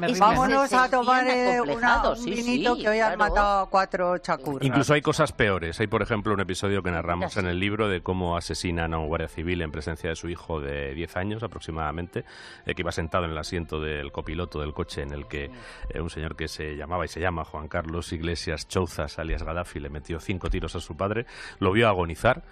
Es que vámonos a tomar un vinito que hoy han matado a 4 chacurras. Incluso hay cosas peores. Hay, por ejemplo, un episodio que narramos en el libro de cómo asesinan a un guardia civil en presencia de su hijo de 10 años aproximadamente, que iba sentado en el asiento del copiloto del coche en el que un señor que se llamaba y se llama Juan Carlos Iglesias Chouzas, alias Gaddafi, le metió 5 tiros a su padre, lo vio agonizar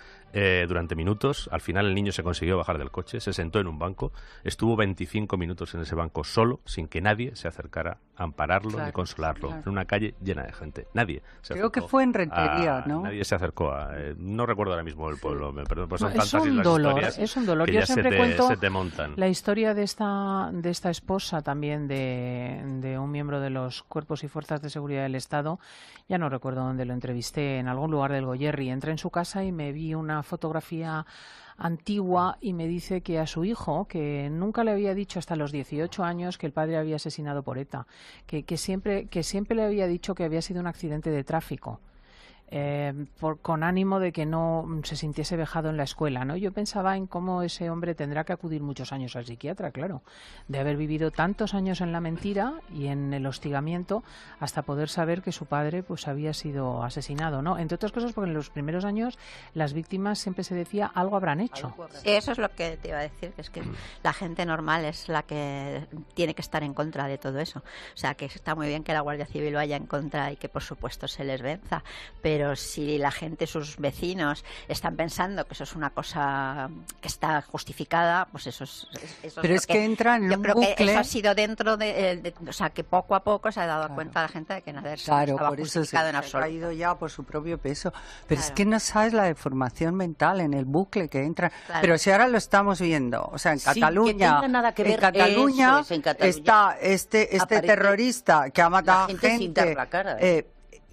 durante minutos. Al final el niño se consiguió bajar del coche, se sentó en un banco, estuvo 25 minutos en ese banco solo, sin que nadie se acercara a ampararlo ni consolarlo, en una calle llena de gente. Nadie se acercó. Creo que fue en Rentería, ¿no? Nadie se acercó a... no recuerdo ahora mismo el pueblo, perdón, pues son es tantas un las dolor, historias es un dolor. que Yo ya siempre cuento se te montan. La historia de esta esposa también de un miembro de los Cuerpos y Fuerzas de Seguridad del Estado. Ya no recuerdo dónde lo entrevisté, en algún lugar del Goierri. Entré en su casa y me vi una fotografía antigua y me dice que a su hijo, que nunca le había dicho hasta los 18 años que el padre había asesinado por ETA, que siempre le había dicho que había sido un accidente de tráfico. Con ánimo de que no se sintiese vejado en la escuela, ¿no? Yo pensaba en cómo ese hombre tendrá que acudir muchos años al psiquiatra, claro, de haber vivido tantos años en la mentira y en el hostigamiento hasta poder saber que su padre pues había sido asesinado, ¿no? Entre otras cosas porque en los primeros años las víctimas siempre se decía algo habrán hecho. Eso es lo que te iba a decir, que es que la gente normal es la que tiene que estar en contra de todo eso. O sea, que está muy bien que la Guardia Civil vaya en contra y que por supuesto se les venza, pero si la gente, sus vecinos, están pensando que eso es una cosa que está justificada, pues eso es pero es que entra en un bucle. Yo creo que eso ha sido dentro o sea, que poco a poco se ha dado cuenta la gente de que nada estaba justificado en absoluto. Se ha caído ya por su propio peso. Pero es que no sabes la deformación mental en el bucle que entra. Pero si ahora lo estamos viendo, o sea, en Cataluña, en Cataluña está este terrorista que ha matado a gente.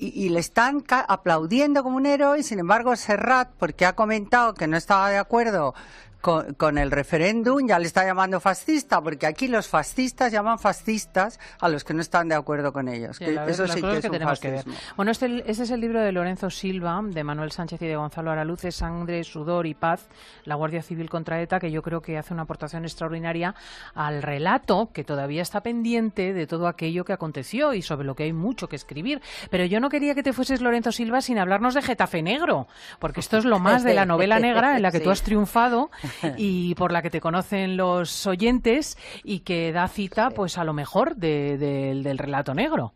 Y le están aplaudiendo como un héroe, y sin embargo Serrat, porque ha comentado que no estaba de acuerdo con el referéndum, ya le está llamando fascista, porque aquí los fascistas llaman fascistas a los que no están de acuerdo con ellos. Sí, eso sí que es un tenemos que ver. fascismo. Bueno, este es el libro de Lorenzo Silva, de Manuel Sánchez y de Gonzalo Araluce, Sangre, Sudor y Paz, la Guardia Civil contra ETA, que yo creo que hace una aportación extraordinaria al relato que todavía está pendiente de todo aquello que aconteció y sobre lo que hay mucho que escribir. Pero yo no quería que te fueses, Lorenzo Silva, sin hablarnos de Getafe Negro, porque esto es lo más de la novela negra en la que tú has triunfado y por la que te conocen los oyentes y que da cita pues a lo mejor del relato negro.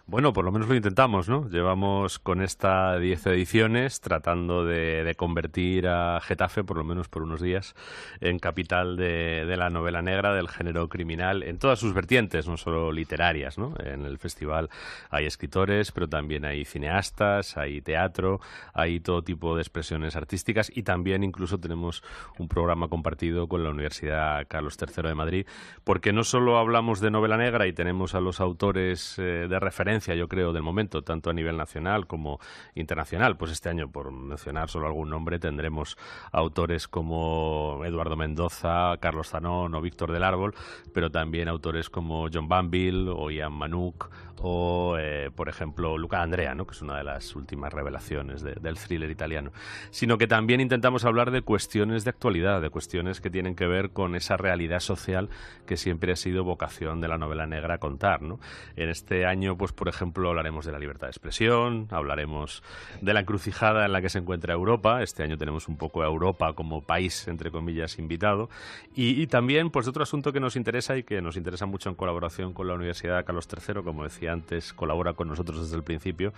Bueno, por lo menos lo intentamos, ¿no? Llevamos con esta 10 ediciones tratando de convertir a Getafe, por lo menos por unos días, en capital de la novela negra, del género criminal, en todas sus vertientes, no solo literarias, ¿no? En el festival hay escritores, pero también hay cineastas, hay teatro, hay todo tipo de expresiones artísticas y también incluso tenemos un programa compartido con la Universidad Carlos III de Madrid, porque no solo hablamos de novela negra y tenemos a los autores de referencia, yo creo, del momento, tanto a nivel nacional como internacional. Pues este año, por mencionar solo algún nombre, tendremos autores como Eduardo Mendoza, Carlos Zanón o Víctor del Árbol, pero también autores como John Banville o Ian Manuk o, por ejemplo, Luca D'Andrea, ¿no? Que es una de las últimas revelaciones del thriller italiano. Sino que también intentamos hablar de cuestiones de actualidad, de cuestiones que tienen que ver con esa realidad social que siempre ha sido vocación de la novela negra contar, ¿no? En este año, pues por ejemplo, hablaremos de la libertad de expresión, hablaremos de la encrucijada en la que se encuentra Europa. Este año tenemos un poco a Europa como país, entre comillas, invitado. Y también, pues, de otro asunto que nos interesa y que nos interesa mucho en colaboración con la Universidad Carlos III, como decía antes, colabora con nosotros desde el principio,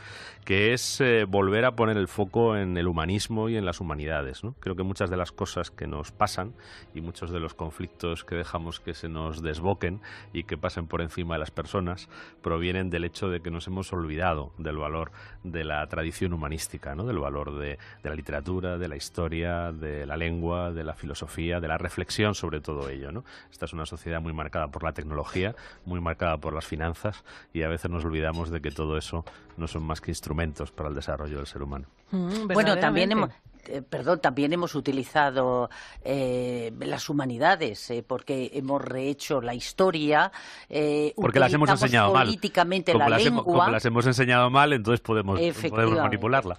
que es volver a poner el foco en el humanismo y en las humanidades, ¿no? Creo que muchas de las cosas que nos pasan y muchos de los conflictos que dejamos que se nos desboquen y que pasen por encima de las personas provienen del hecho de que nos hemos olvidado del valor de la tradición humanística, ¿no? Del valor de la literatura, de la historia, de la lengua, de la filosofía, de la reflexión sobre todo ello, ¿no? Esta es una sociedad muy marcada por la tecnología, muy marcada por las finanzas y a veces nos olvidamos de que todo eso no son más que instrumentos para el desarrollo del ser humano. Bueno, también hemos utilizado las humanidades, porque hemos rehecho la historia, porque las hemos enseñado mal. Políticamente como la lengua. Como las hemos enseñado mal, entonces podemos manipularla.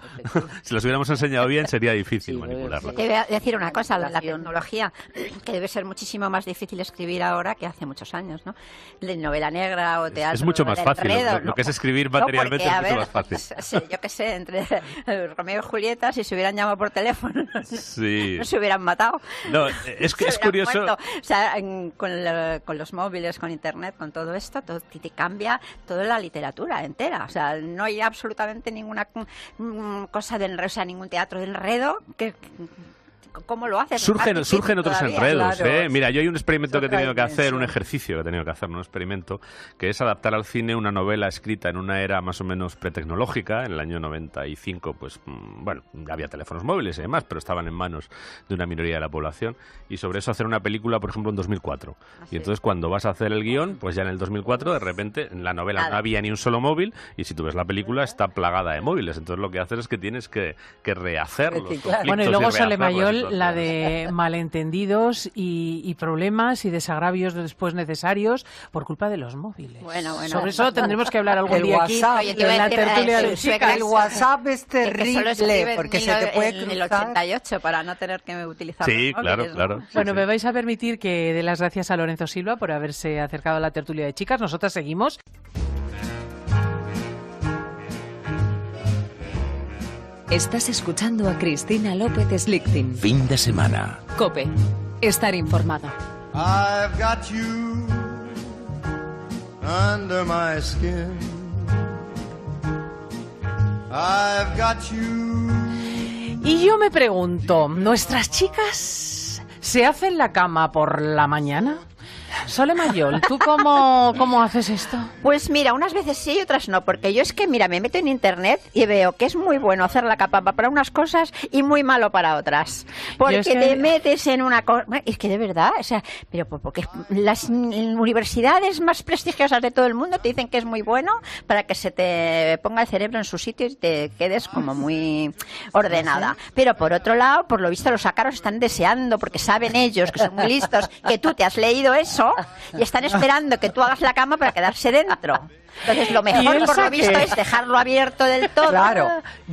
Si las hubiéramos enseñado bien, sería difícil manipularla. Te voy a decir una cosa, la tecnología, que debe ser muchísimo más difícil escribir ahora que hace muchos años, ¿no? De novela negra o teatro. Es mucho más fácil, lo que es escribir materialmente es mucho más fácil. Yo qué sé, entre Romeo y Julieta, si se hubieran llamado por teléfono, sí. no se hubieran matado. No, es curioso. Muerto. O sea, con los móviles, con internet, con todo esto, te cambia toda la literatura entera. O sea, no hay absolutamente ninguna cosa de enredo, o sea, ningún teatro de enredo que ¿cómo lo haces? Surgen otros enredos, claro. Mira, yo hay un experimento que he tenido que hacer, un ejercicio que he tenido que hacer, un experimento, que es adaptar al cine una novela escrita en una era más o menos pretecnológica. En el año 95, pues, bueno, había teléfonos móviles y demás, pero estaban en manos de una minoría de la población. Y sobre eso hacer una película, por ejemplo, en 2004. Y entonces cuando vas a hacer el guión, pues ya en el 2004, de repente, en la novela no había ni un solo móvil, y si tú ves la película, está plagada de móviles. Entonces lo que haces es que tienes que rehacerlo. Bueno, y luego Solemayol, la de malentendidos y problemas y desagravios después necesarios por culpa de los móviles. Bueno. Sobre eso tendremos que hablar algún día aquí en la tertulia de chicas. El WhatsApp es terrible porque se te puede cruzar. En el 88 para no tener que utilizar Sí, los móviles, claro. ¿no? Bueno, me vais a permitir que dé las gracias a Lorenzo Silva por haberse acercado a la tertulia de chicas. Nosotras seguimos. Estás escuchando a Cristina López Slichting. Fin de semana. COPE. Estar informado. I've got you under my skin. I've got you. Y yo me pregunto, ¿nuestras chicas se hacen la cama por la mañana? Solemayol, ¿tú cómo haces esto? Pues mira, unas veces sí y otras no, porque yo es que, mira, me meto en internet y veo que es muy bueno hacer la capa para unas cosas y muy malo para otras. Porque te metes en una cosa... Es que de verdad, o sea, pero porque las universidades más prestigiosas de todo el mundo te dicen que es muy bueno para que se te ponga el cerebro en su sitio y te quedes como muy ordenada. Pero por otro lado, por lo visto los ácaros están deseando, porque saben ellos, que son muy listos, que tú te has leído eso y están esperando que tú hagas la cama para quedarse dentro. Entonces lo mejor por lo visto es dejarlo abierto del todo. Claro,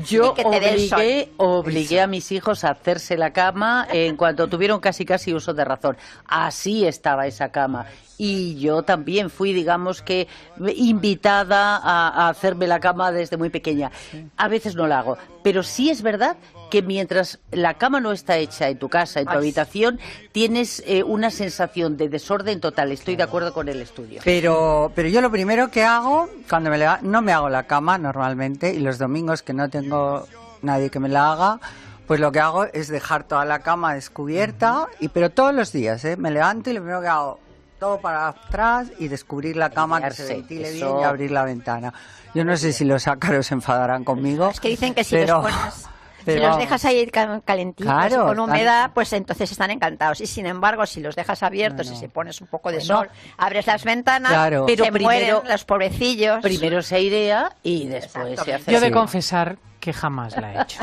yo que te dé el sol. obligué a mis hijos a hacerse la cama en cuanto tuvieron casi uso de razón. Así estaba esa cama. Y yo también fui, digamos que, invitada a hacerme la cama desde muy pequeña. A veces no la hago, pero sí es verdad que mientras la cama no está hecha en tu casa, en tu habitación, tienes una sensación de desorden total. Estoy de acuerdo con el estudio. Pero yo lo primero que hago hago, cuando no me hago la cama normalmente, y los domingos que no tengo nadie que me la haga, pues lo que hago es dejar toda la cama descubierta, pero todos los días, me levanto y lo primero que hago, todo para atrás y descubrir la cama, que se ventile bien y abrir la ventana. Yo no sé si los ácaros se enfadarán conmigo. Es que dicen que si los pones... Si los dejas ahí calentitos, claro, con humedad, pues entonces están encantados. Y sin embargo, si los dejas abiertos y se pones un poco de sol, abres las ventanas, claro, pero se mueren los pobrecillos. Primero se airea y después se hace. Yo he de confesar que jamás la he hecho.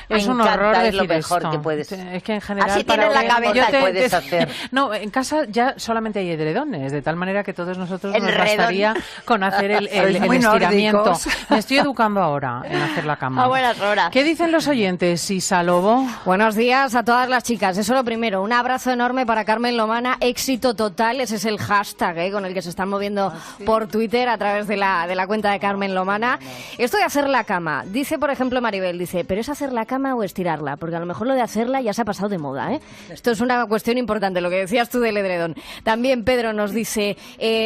Es un horror decir lo mejor esto. Que puedes. Es que en general así tienes la cabeza que puedes hacer. No, en casa ya solamente hay edredones, de tal manera que todos nosotros nos bastaría con hacer el estiramiento. Me estoy educando ahora en hacer la cama. A buenas horas. ¿Qué dicen los oyentes, Isa Lobo? Buenos días a todas las chicas. Eso lo primero. Un abrazo enorme para Carmen Lomana. Éxito total. Ese es el hashtag con el que se están moviendo por Twitter a través de la cuenta de Carmen Lomana. Esto de hacer la cama. Dice, por ejemplo, Maribel, dice, ¿pero es hacer la cama o estirarla? Porque a lo mejor lo de hacerla ya se ha pasado de moda, ¿eh? Esto es una cuestión importante, lo que decías tú del edredón. También Pedro nos dice,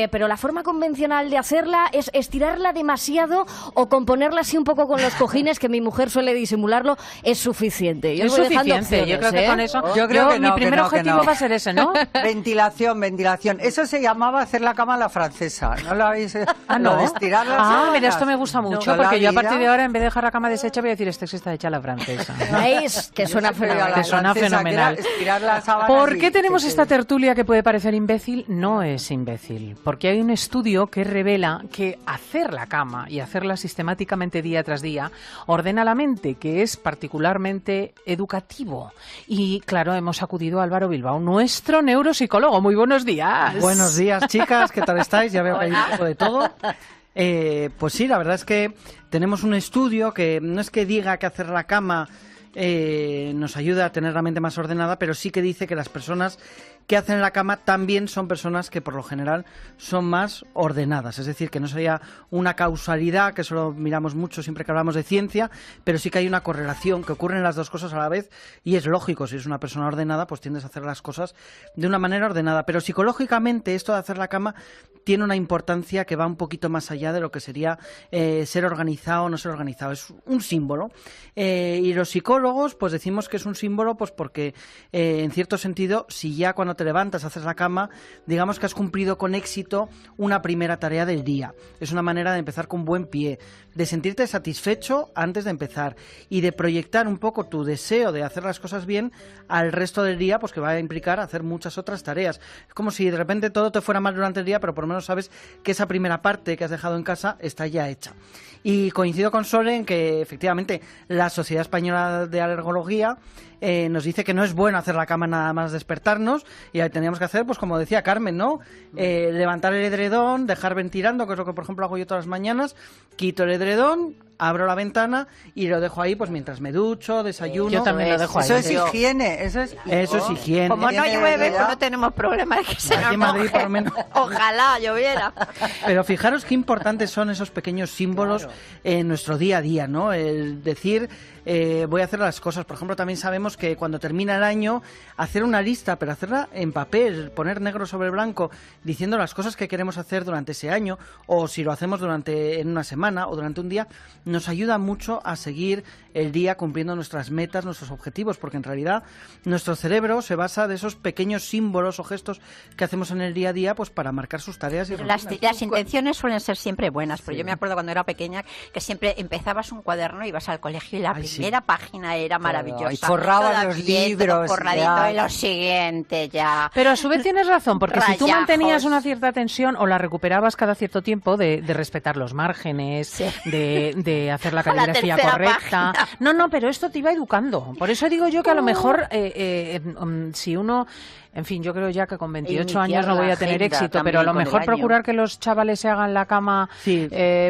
pero la forma convencional de hacerla es estirarla demasiado o componerla así un poco con los cojines, que mi mujer suele disimularlo, es suficiente. Yo es suficiente, yo creo que con eso... Yo creo que mi primer objetivo va a ser ese, ¿no? Ventilación. Eso se llamaba hacer la cama a la francesa. ¿No lo habéis...? ¿no? Lo de estirarla. Mira, esto me gusta mucho, porque yo a partir de ahora, en vez de dejar la cama deshecha, voy a decir, esta está hecha a la francesa. ¿Veis? Que suena fenomenal. Que suena fenomenal. ¿Por qué tenemos esta tertulia que puede parecer imbécil? No es imbécil, porque hay un estudio que revela que hacer la cama y hacerla sistemáticamente día tras día ordena la mente, que es particularmente educativo. Y claro, hemos acudido a Álvaro Bilbao, nuestro neuropsicólogo. Muy buenos días. Buenos días, chicas, ¿qué tal estáis? Ya veo que hay un poco de todo. Pues sí, la verdad es que tenemos un estudio que no es que diga que hacer la cama nos ayuda a tener la mente más ordenada, pero sí que dice que las personas que hacen la cama también son personas que por lo general son más ordenadas. Es decir, que no sería una causalidad, que eso lo miramos mucho siempre que hablamos de ciencia, pero sí que hay una correlación, que ocurren las dos cosas a la vez, y es lógico, si eres una persona ordenada, pues tiendes a hacer las cosas de una manera ordenada. Pero psicológicamente esto de hacer la cama tiene una importancia que va un poquito más allá de lo que sería ser organizado o no ser organizado. Es un símbolo. Y los psicólogos pues decimos que es un símbolo pues porque en cierto sentido, si ya cuando te levantas, haces la cama, digamos que has cumplido con éxito una primera tarea del día. Es una manera de empezar con buen pie, de sentirte satisfecho antes de empezar y de proyectar un poco tu deseo de hacer las cosas bien al resto del día, pues que va a implicar hacer muchas otras tareas. Es como si de repente todo te fuera mal durante el día, pero por lo menos sabes que esa primera parte que has dejado en casa está ya hecha. Y coincido con Sole en que efectivamente la Sociedad Española de Alergología nos dice que no es bueno hacer la cama nada más despertarnos, y ahí teníamos que hacer, pues como decía Carmen, ¿no? Levantar el edredón, dejar ventilando, que es lo que por ejemplo hago yo todas las mañanas, quito el edredón, abro la ventana y lo dejo ahí pues mientras me ducho, desayuno. Yo también lo dejo ahí. Eso es higiene, eso es higiene. Como no llueve, pues no tenemos problema de que se nos Aquí en Madrid, moje. por lo menos. Ojalá lloviera. Pero fijaros qué importantes son esos pequeños símbolos en nuestro día a día, ¿no? El decir, voy a hacer las cosas. Por ejemplo, también sabemos que cuando termina el año, hacer una lista, pero hacerla en papel, poner negro sobre blanco, diciendo las cosas que queremos hacer durante ese año, o si lo hacemos en una semana o durante un día, nos ayuda mucho a seguir el día cumpliendo nuestras metas, nuestros objetivos, porque en realidad nuestro cerebro se basa de esos pequeños símbolos o gestos que hacemos en el día a día pues para marcar sus tareas y rutinas. Las intenciones suelen ser siempre buenas, pero yo me acuerdo cuando era pequeña que siempre empezabas un cuaderno, ibas al colegio y la primera página era maravillosa. Y forrabas los libros. Forradito y lo siguiente ya. Pero a su vez tienes razón, porque si tú Rayajos. mantenías una cierta tensión o la recuperabas cada cierto tiempo de respetar los márgenes, de hacer la caligrafía correcta. No, pero esto te iba educando. Por eso digo yo que a lo mejor si uno... En fin, yo creo ya que con 28 años no voy a tener éxito, pero a lo mejor procurar que los chavales se hagan la cama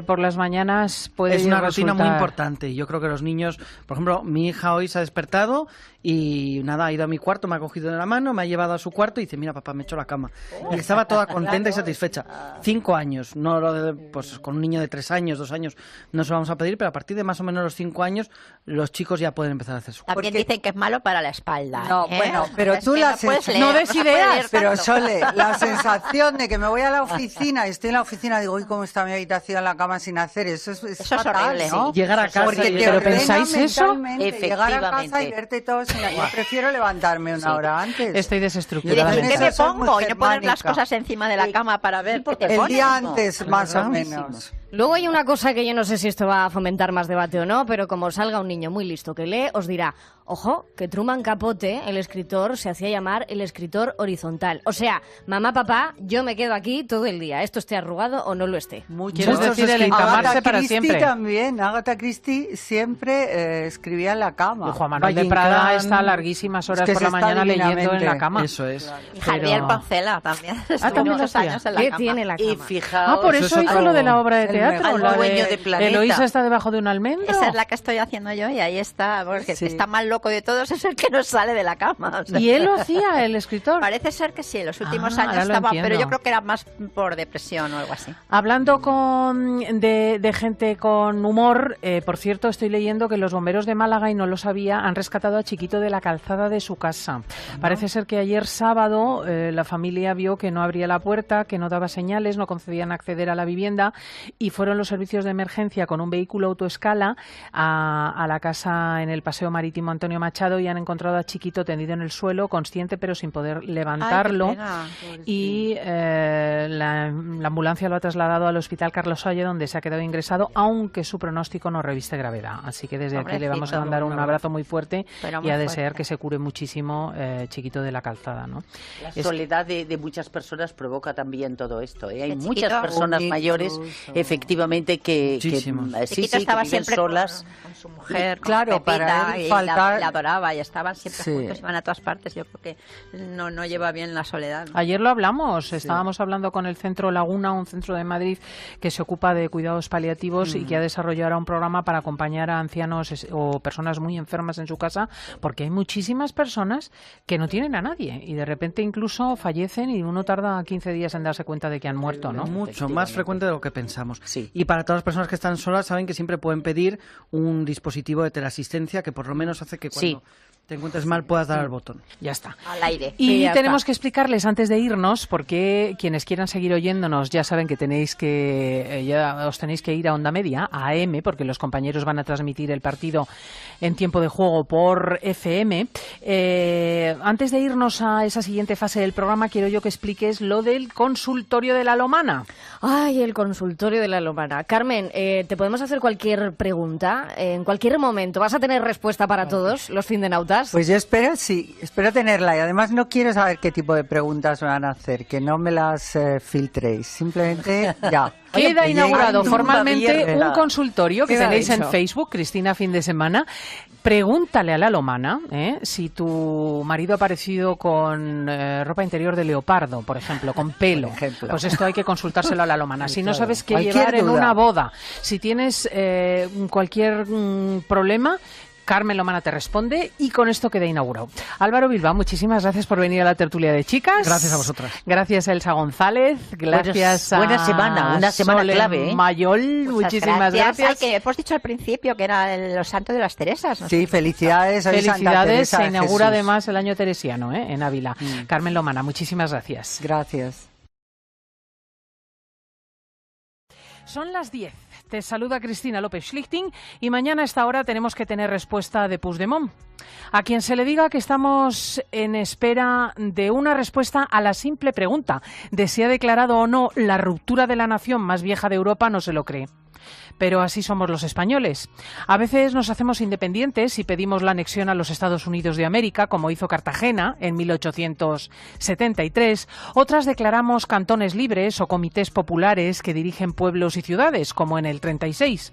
por las mañanas puede Es una rutina muy resultar... importante. Yo creo que los niños, por ejemplo, mi hija hoy se ha despertado y nada, ha ido a mi cuarto, me ha cogido de la mano, me ha llevado a su cuarto y dice, mira papá, me he hecho la cama. Y estaba toda contenta y satisfecha. 5 años, no lo de, pues con un niño de 3 años, 2 años, no se lo vamos a pedir, pero a partir de más o menos los 5 años los chicos ya pueden empezar a hacer su También dicen que es malo para la espalda. No, bueno, pero Es tú que la no puedes leer, no no des se puede ideas, leer pero tanto. Sole, la sensación de que me voy a la oficina y estoy en la oficina, digo, uy, cómo está mi habitación, la cama sin hacer, eso es fatal, horrible, ¿no? sí. Llegar a casa Porque y- te ¿Pero ordena pensáis eso? mentalmente, llegar a casa y verte todo sin... Yo prefiero levantarme una hora antes. Estoy Y desestructurada. decir, ¿qué me Soy muy pongo? Y no poner las germánica. cosas encima de la cama para ver qué te El pones. día antes, más o menos. Luego hay una cosa que yo no sé si esto va a fomentar más debate o no, pero como salga un niño muy listo que lee, os dirá, ojo, que Truman Capote, el escritor, se hacía llamar el escritor horizontal. O sea, mamá, papá, yo me quedo aquí todo el día, esto esté arrugado o no lo esté. Es decir, el encamarse Agatha para Christie siempre. también, Agatha Christie siempre escribía en la cama. Y Juan Manuel de Valle Prada Inclán, está larguísimas horas que por se la está mañana leyendo en la divinamente. cama. Eso es. Y Javier Pero- Pancela también. también Estuvo lo muchos hacía. años en la ¿Qué cama. tiene la Y cama? fijaos, Por eso hizo lo de la obra de teatro, el la dueño de de Planeta. Eloísa está debajo de un almendro. Esa es la que estoy haciendo yo y ahí está, porque el Sí. que está más loco de todos es el que no sale de la cama. o sea. Y él lo hacía, el escritor. Parece ser que sí, en los últimos Ah, años ahora lo estaba, entiendo. pero yo creo que era más por depresión o algo así. Hablando de gente con humor, por cierto, estoy leyendo que los bomberos de Málaga, y no lo sabía, han rescatado a Chiquito de la calzada de su casa. Parece ser que ayer sábado la familia vio que no abría la puerta, que no daba señales, no concedían acceder a la vivienda, y fueron los servicios de emergencia con un vehículo autoescala a la casa en el Paseo Marítimo Antonio Machado y han encontrado a Chiquito tendido en el suelo, consciente pero sin poder levantarlo. Ay, qué pena. Y la ambulancia lo ha trasladado al Hospital Carlos Salle, donde se ha quedado ingresado, aunque su pronóstico no reviste gravedad. Así que desde aquí le vamos a mandar un abrazo muy fuerte Pero y muy a desear fuerte. que se cure muchísimo Chiquito de la calzada, ¿no? La soledad de muchas personas provoca también todo esto, ¿eh? Hay El muchas Chiquito- personas Bonito, mayores, eso. efectivamente, que Muchísimos. sí, Chiquito sí, estaba que viven siempre solas. con su mujer, con Claro, Pepita, para él y faltar- la adoraba y estaban siempre Sí. juntos, iban a todas partes. Yo creo que no lleva bien la soledad. ¿no? Ayer lo hablamos, estábamos hablando con el Centro Laguna, un centro de Madrid que se ocupa de cuidados paliativos y que ha desarrollado ahora un programa para acompañar a ancianos o personas muy enfermas en su casa, porque hay muchísimas personas que no tienen a nadie y de repente incluso fallecen y uno tarda 15 días en darse cuenta de que han muerto, ¿no? Mucho más frecuente de lo que pensamos. Sí. Y para todas las personas que están solas, saben que siempre pueden pedir un dispositivo de teleasistencia que por lo menos hace que cuando te encuentres mal puedas dar al botón. Ya está. Al aire. Y ya tenemos está. que explicarles antes de irnos, porque quienes quieran seguir oyéndonos ya saben que tenéis que ya os tenéis que ir a Onda Media, a AM, porque los compañeros van a transmitir el partido en tiempo de juego por FM. Antes de irnos a esa siguiente fase del programa, quiero yo que expliques lo del consultorio de la Lomana. Ay, el consultorio de la Lomana. Carmen, ¿te podemos hacer cualquier pregunta? En cualquier momento. ¿Vas a tener respuesta para todos los findenautas? Pues yo espero, sí, espero tenerla y además no quiero saber qué tipo de preguntas me van a hacer, que no me las filtréis, simplemente ya. Queda Oye, inaugurado llega formalmente viernes. un consultorio que Queda tenéis en hecho. Facebook, Cristina Fin de Semana. Pregúntale a la Lomana si tu marido ha aparecido con ropa interior de leopardo, por ejemplo, con pelo. Por ejemplo. Pues esto hay que consultárselo a la Lomana. Si no Claro. sabes qué Cualquier llevar en duda. una boda, si tienes cualquier problema, Carmen Lomana te responde y con esto queda inaugurado. Álvaro Bilbao, muchísimas gracias por venir a la tertulia de chicas. Gracias a vosotras. Gracias a Elsa González. Gracias a buena semana, una semana Sole clave, ¿eh? Mayol. Muchas Muchísimas gracias. Ay, que hemos dicho al principio que era los santos de las Teresas. ¿no? Sí, felicidades. hoy Santa Felicidades, Teresa se de inaugura Jesús. además el año teresiano en Ávila. Carmen Lomana, muchísimas gracias. Gracias. Son las 10. Te saluda Cristina López Schlichting y mañana a esta hora tenemos que tener respuesta de Puigdemont. A quien se le diga que estamos en espera de una respuesta a la simple pregunta de si ha declarado o no la ruptura de la nación más vieja de Europa, no se lo cree. Pero así somos los españoles. A veces nos hacemos independientes y pedimos la anexión a los Estados Unidos de América, como hizo Cartagena en 1873. Otras declaramos cantones libres o comités populares que dirigen pueblos y ciudades, como en el 36.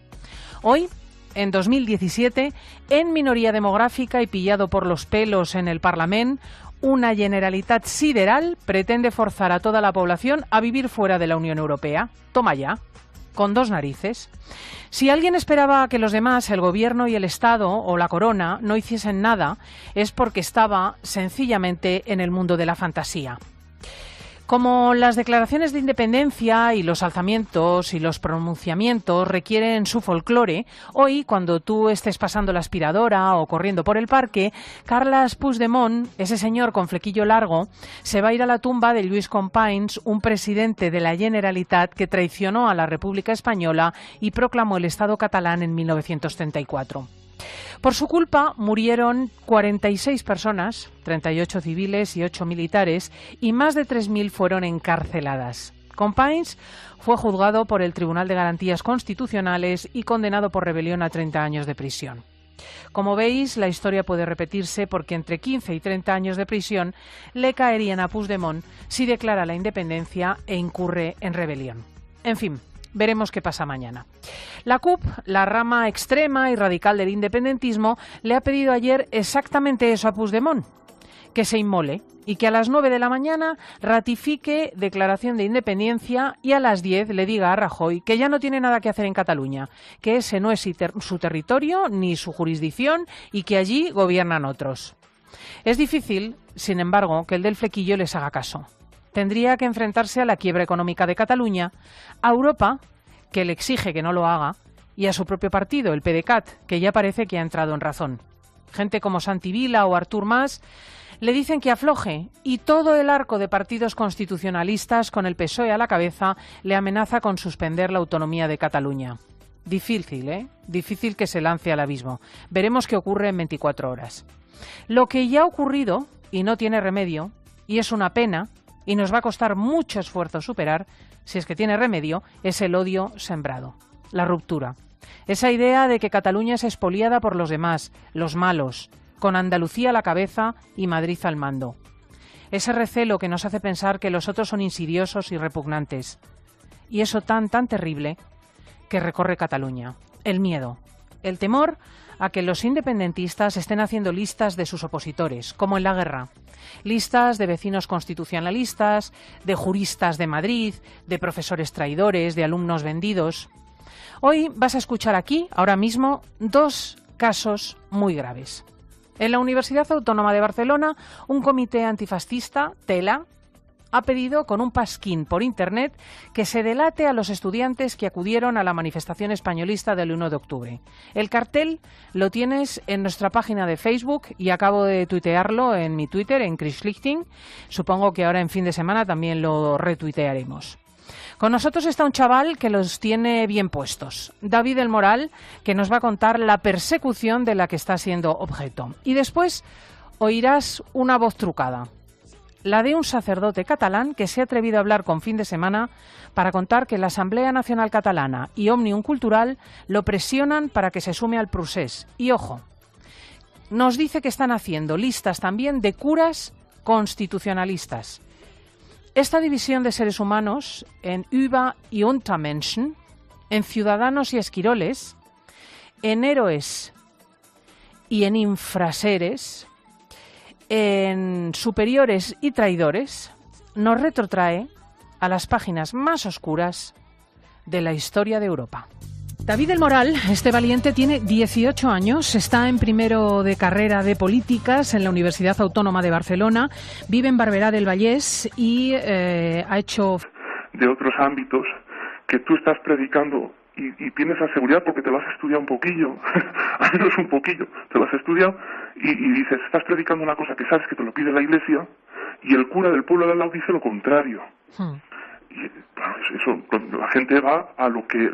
Hoy, en 2017, en minoría demográfica y pillado por los pelos en el Parlament, una Generalitat sideral pretende forzar a toda la población a vivir fuera de la Unión Europea. Toma ya. Con dos narices. Si alguien esperaba que los demás, el gobierno y el Estado o la corona, no hiciesen nada, es porque estaba sencillamente en el mundo de la fantasía. Como las declaraciones de independencia y los alzamientos y los pronunciamientos requieren su folclore, hoy, cuando tú estés pasando la aspiradora o corriendo por el parque, Carles Puigdemont, ese señor con flequillo largo, se va a ir a la tumba de Lluís Companys, un presidente de la Generalitat que traicionó a la República Española y proclamó el Estado catalán en 1934. Por su culpa murieron 46 personas, 38 civiles y 8 militares, y más de 3.000 fueron encarceladas. Companys fue juzgado por el Tribunal de Garantías Constitucionales y condenado por rebelión a 30 años de prisión. Como veis, la historia puede repetirse porque entre 15 y 30 años de prisión le caerían a Puigdemont si declara la independencia e incurre en rebelión. En fin, veremos qué pasa mañana. La CUP, la rama extrema y radical del independentismo, le ha pedido ayer exactamente eso a Puigdemont, que se inmole y que a las 9 de la mañana ratifique declaración de independencia y a las 10 le diga a Rajoy que ya no tiene nada que hacer en Cataluña, que ese no es su territorio ni su jurisdicción y que allí gobiernan otros. Es difícil, sin embargo, que el del flequillo les haga caso. Tendría que enfrentarse a la quiebra económica de Cataluña, a Europa, que le exige que no lo haga, y a su propio partido, el PDeCAT, que ya parece que ha entrado en razón. Gente como Santi Vila o Artur Mas le dicen que afloje, y todo el arco de partidos constitucionalistas, con el PSOE a la cabeza, le amenaza con suspender la autonomía de Cataluña. Difícil, ¿eh? Difícil que se lance al abismo. Veremos qué ocurre en 24 horas. Lo que ya ha ocurrido, y no tiene remedio, y es una pena, y nos va a costar mucho esfuerzo superar, si es que tiene remedio, es el odio sembrado, la ruptura. Esa idea de que Cataluña es expoliada por los demás, los malos, con Andalucía a la cabeza y Madrid al mando. Ese recelo que nos hace pensar que los otros son insidiosos y repugnantes. Y eso tan terrible que recorre Cataluña. El miedo, el temor a que los independentistas estén haciendo listas de sus opositores, como en la guerra. Listas de vecinos constitucionalistas, de juristas de Madrid, de profesores traidores, de alumnos vendidos. Hoy vas a escuchar aquí, ahora mismo, dos casos muy graves. En la Universidad Autónoma de Barcelona, un comité antifascista, TELA, ha pedido con un pasquín por Internet que se delate a los estudiantes que acudieron a la manifestación españolista del 1 de octubre. El cartel lo tienes en nuestra página de Facebook y acabo de tuitearlo en mi Twitter, en Chris Lichting. Supongo que ahora en fin de semana también lo retuitearemos. Con nosotros está un chaval que los tiene bien puestos, David del Moral, que nos va a contar la persecución de la que está siendo objeto. Y después oirás una voz trucada, la de un sacerdote catalán que se ha atrevido a hablar con Fin de Semana para contar que la Asamblea Nacional Catalana y Òmnium Cultural lo presionan para que se sume al procés. Y ojo, nos dice que están haciendo listas también de curas constitucionalistas. Esta división de seres humanos en Über- y Untermenschen, en ciudadanos y esquiroles, en héroes y en infraseres, en superiores y traidores, nos retrotrae a las páginas más oscuras de la historia de Europa. David del Moral, este valiente, tiene 18 años, está en primero de carrera de políticas en la Universidad Autónoma de Barcelona, vive en Barberá del Vallès y ha hecho... de otros ámbitos que tú estás predicando y tienes la seguridad porque te lo has estudiado un poquillo, al menos un poquillo, te lo has estudiado y dices, estás predicando una cosa que sabes que te lo pide la Iglesia y el cura del pueblo de al lado dice lo contrario. Y claro, eso, la gente va a lo que...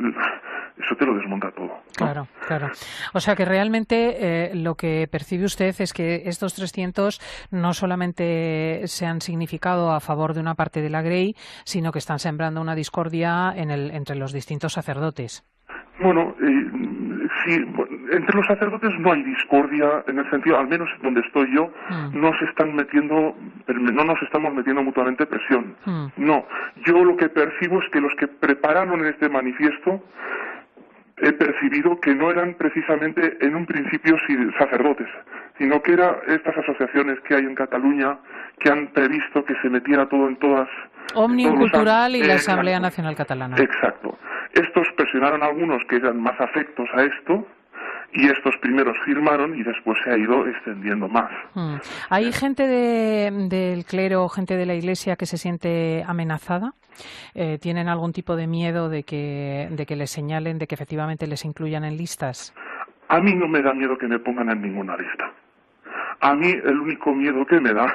Eso te lo desmonta todo, ¿no? Claro, claro. O sea que realmente lo que percibe usted es que estos 300 no solamente se han significado a favor de una parte de la Grey, sino que están sembrando una discordia entre los distintos sacerdotes. Bueno, sí, entre los sacerdotes no hay discordia en el sentido, al menos donde estoy yo, no nos estamos metiendo mutuamente presión. No, yo lo que percibo es que los que prepararon este manifiesto he percibido que no eran precisamente en un principio sacerdotes, sino que eran estas asociaciones que hay en Cataluña que han previsto que se metiera todo en todas... Òmnium Cultural y la Asamblea Nacional Catalana. Exacto. Estos presionaron a algunos que eran más afectos a esto y estos primeros firmaron y después se ha ido extendiendo más. ¿Hay gente del clero, gente de la Iglesia que se siente amenazada? ¿Tienen algún tipo de miedo de que les señalen, de que efectivamente les incluyan en listas? A mí no me da miedo que me pongan en ninguna lista. A mí el único miedo que me da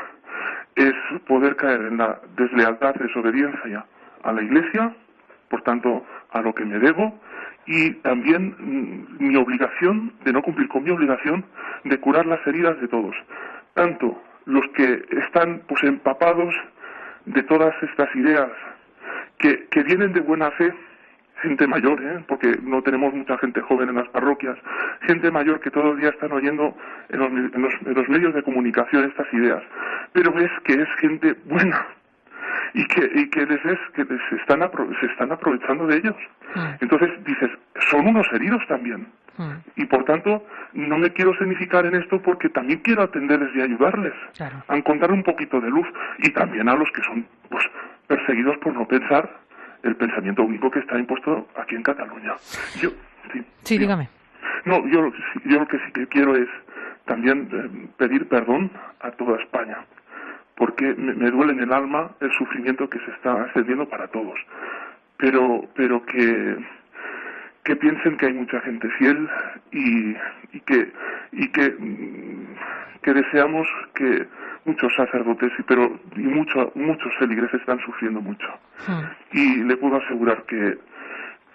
es poder caer en la deslealtad, desobediencia a la Iglesia, por tanto a lo que me debo, y también mi obligación de no cumplir con mi obligación de curar las heridas de todos, tanto los que están pues empapados de todas estas ideas que vienen de buena fe, gente mayor, porque no tenemos mucha gente joven en las parroquias, gente mayor que todo el día están oyendo en los medios de comunicación estas ideas, pero ves que es gente buena y que se están aprovechando de ellos. Entonces dices, son unos heridos también. Y por tanto, no me quiero significar en esto porque también quiero atenderles y ayudarles a encontrar un poquito de luz, y también a los que son pues perseguidos por no pensar el pensamiento único que está impuesto aquí en Cataluña. Sí, dígame. No, yo lo que sí que quiero es también pedir perdón a toda España, porque me duele en el alma el sufrimiento que se está extendiendo para todos, pero que piensen que hay mucha gente fiel y que deseamos que muchos sacerdotes y muchos feligreses están sufriendo mucho. Y le puedo asegurar que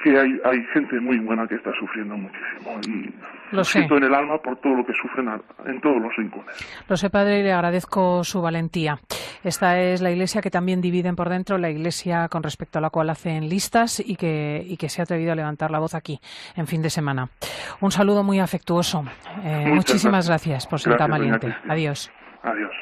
hay gente muy buena que está sufriendo muchísimo, y lo siento en el alma por todo lo que sufren en todos los rincones. Lo sé, padre, y le agradezco su valentía. Esta es la Iglesia que también dividen por dentro, la Iglesia con respecto a la cual hacen listas y que se ha atrevido a levantar la voz aquí en fin de semana. Un saludo muy afectuoso. Muchísimas gracias por ser tan valiente. Adiós. Adiós.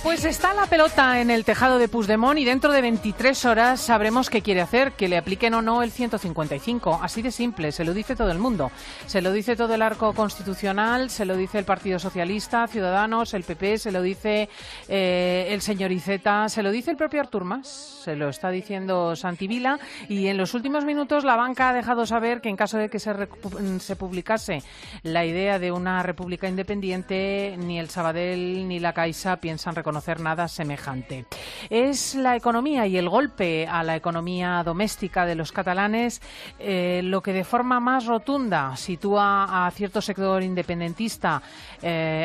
Pues está la pelota en el tejado de Puigdemont y dentro de 23 horas sabremos qué quiere hacer, que le apliquen o no el 155. Así de simple, se lo dice todo el mundo. Se lo dice todo el arco constitucional, se lo dice el Partido Socialista, Ciudadanos, el PP, se lo dice el señor Iceta, se lo dice el propio Artur Mas, se lo está diciendo Santi Vila, y en los últimos minutos la banca ha dejado saber que en caso de que se publicase la idea de una república independiente, ni el Sabadell ni la Caixa piensan reconocer nada semejante. Es la economía y el golpe a la economía doméstica de los catalanes lo que de forma más rotunda sitúa a cierto sector independentista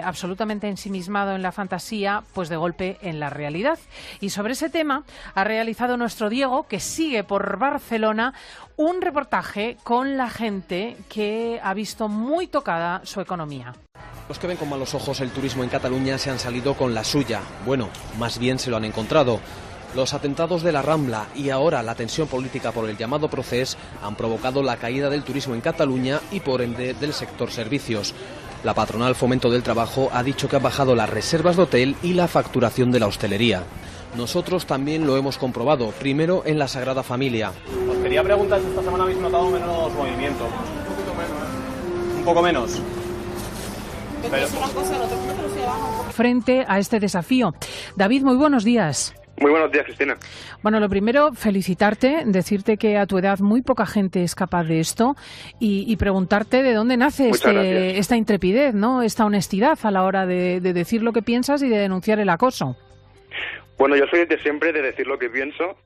absolutamente ensimismado en la fantasía, pues de golpe en la realidad. Y sobre ese tema ha realizado nuestro Diego, que sigue por Barcelona, un reportaje con la gente que ha visto muy tocada su economía. Los que ven con malos ojos el turismo en Cataluña se han salido con la suya. Bueno, más bien se lo han encontrado. Los atentados de la Rambla y ahora la tensión política por el llamado procés han provocado la caída del turismo en Cataluña y por ende del sector servicios. La patronal Fomento del Trabajo ha dicho que han bajado las reservas de hotel y la facturación de la hostelería. Nosotros también lo hemos comprobado, primero en la Sagrada Familia. Os quería preguntar si esta semana habéis notado menos movimiento. Un poco menos. Frente a este desafío. David, muy buenos días. Muy buenos días, Cristina. Bueno, lo primero, felicitarte, decirte que a tu edad muy poca gente es capaz de esto y preguntarte de dónde nace esta intrepidez, ¿no? Esta honestidad a la hora de decir lo que piensas y de denunciar el acoso. Bueno, yo soy de siempre de decir lo que pienso,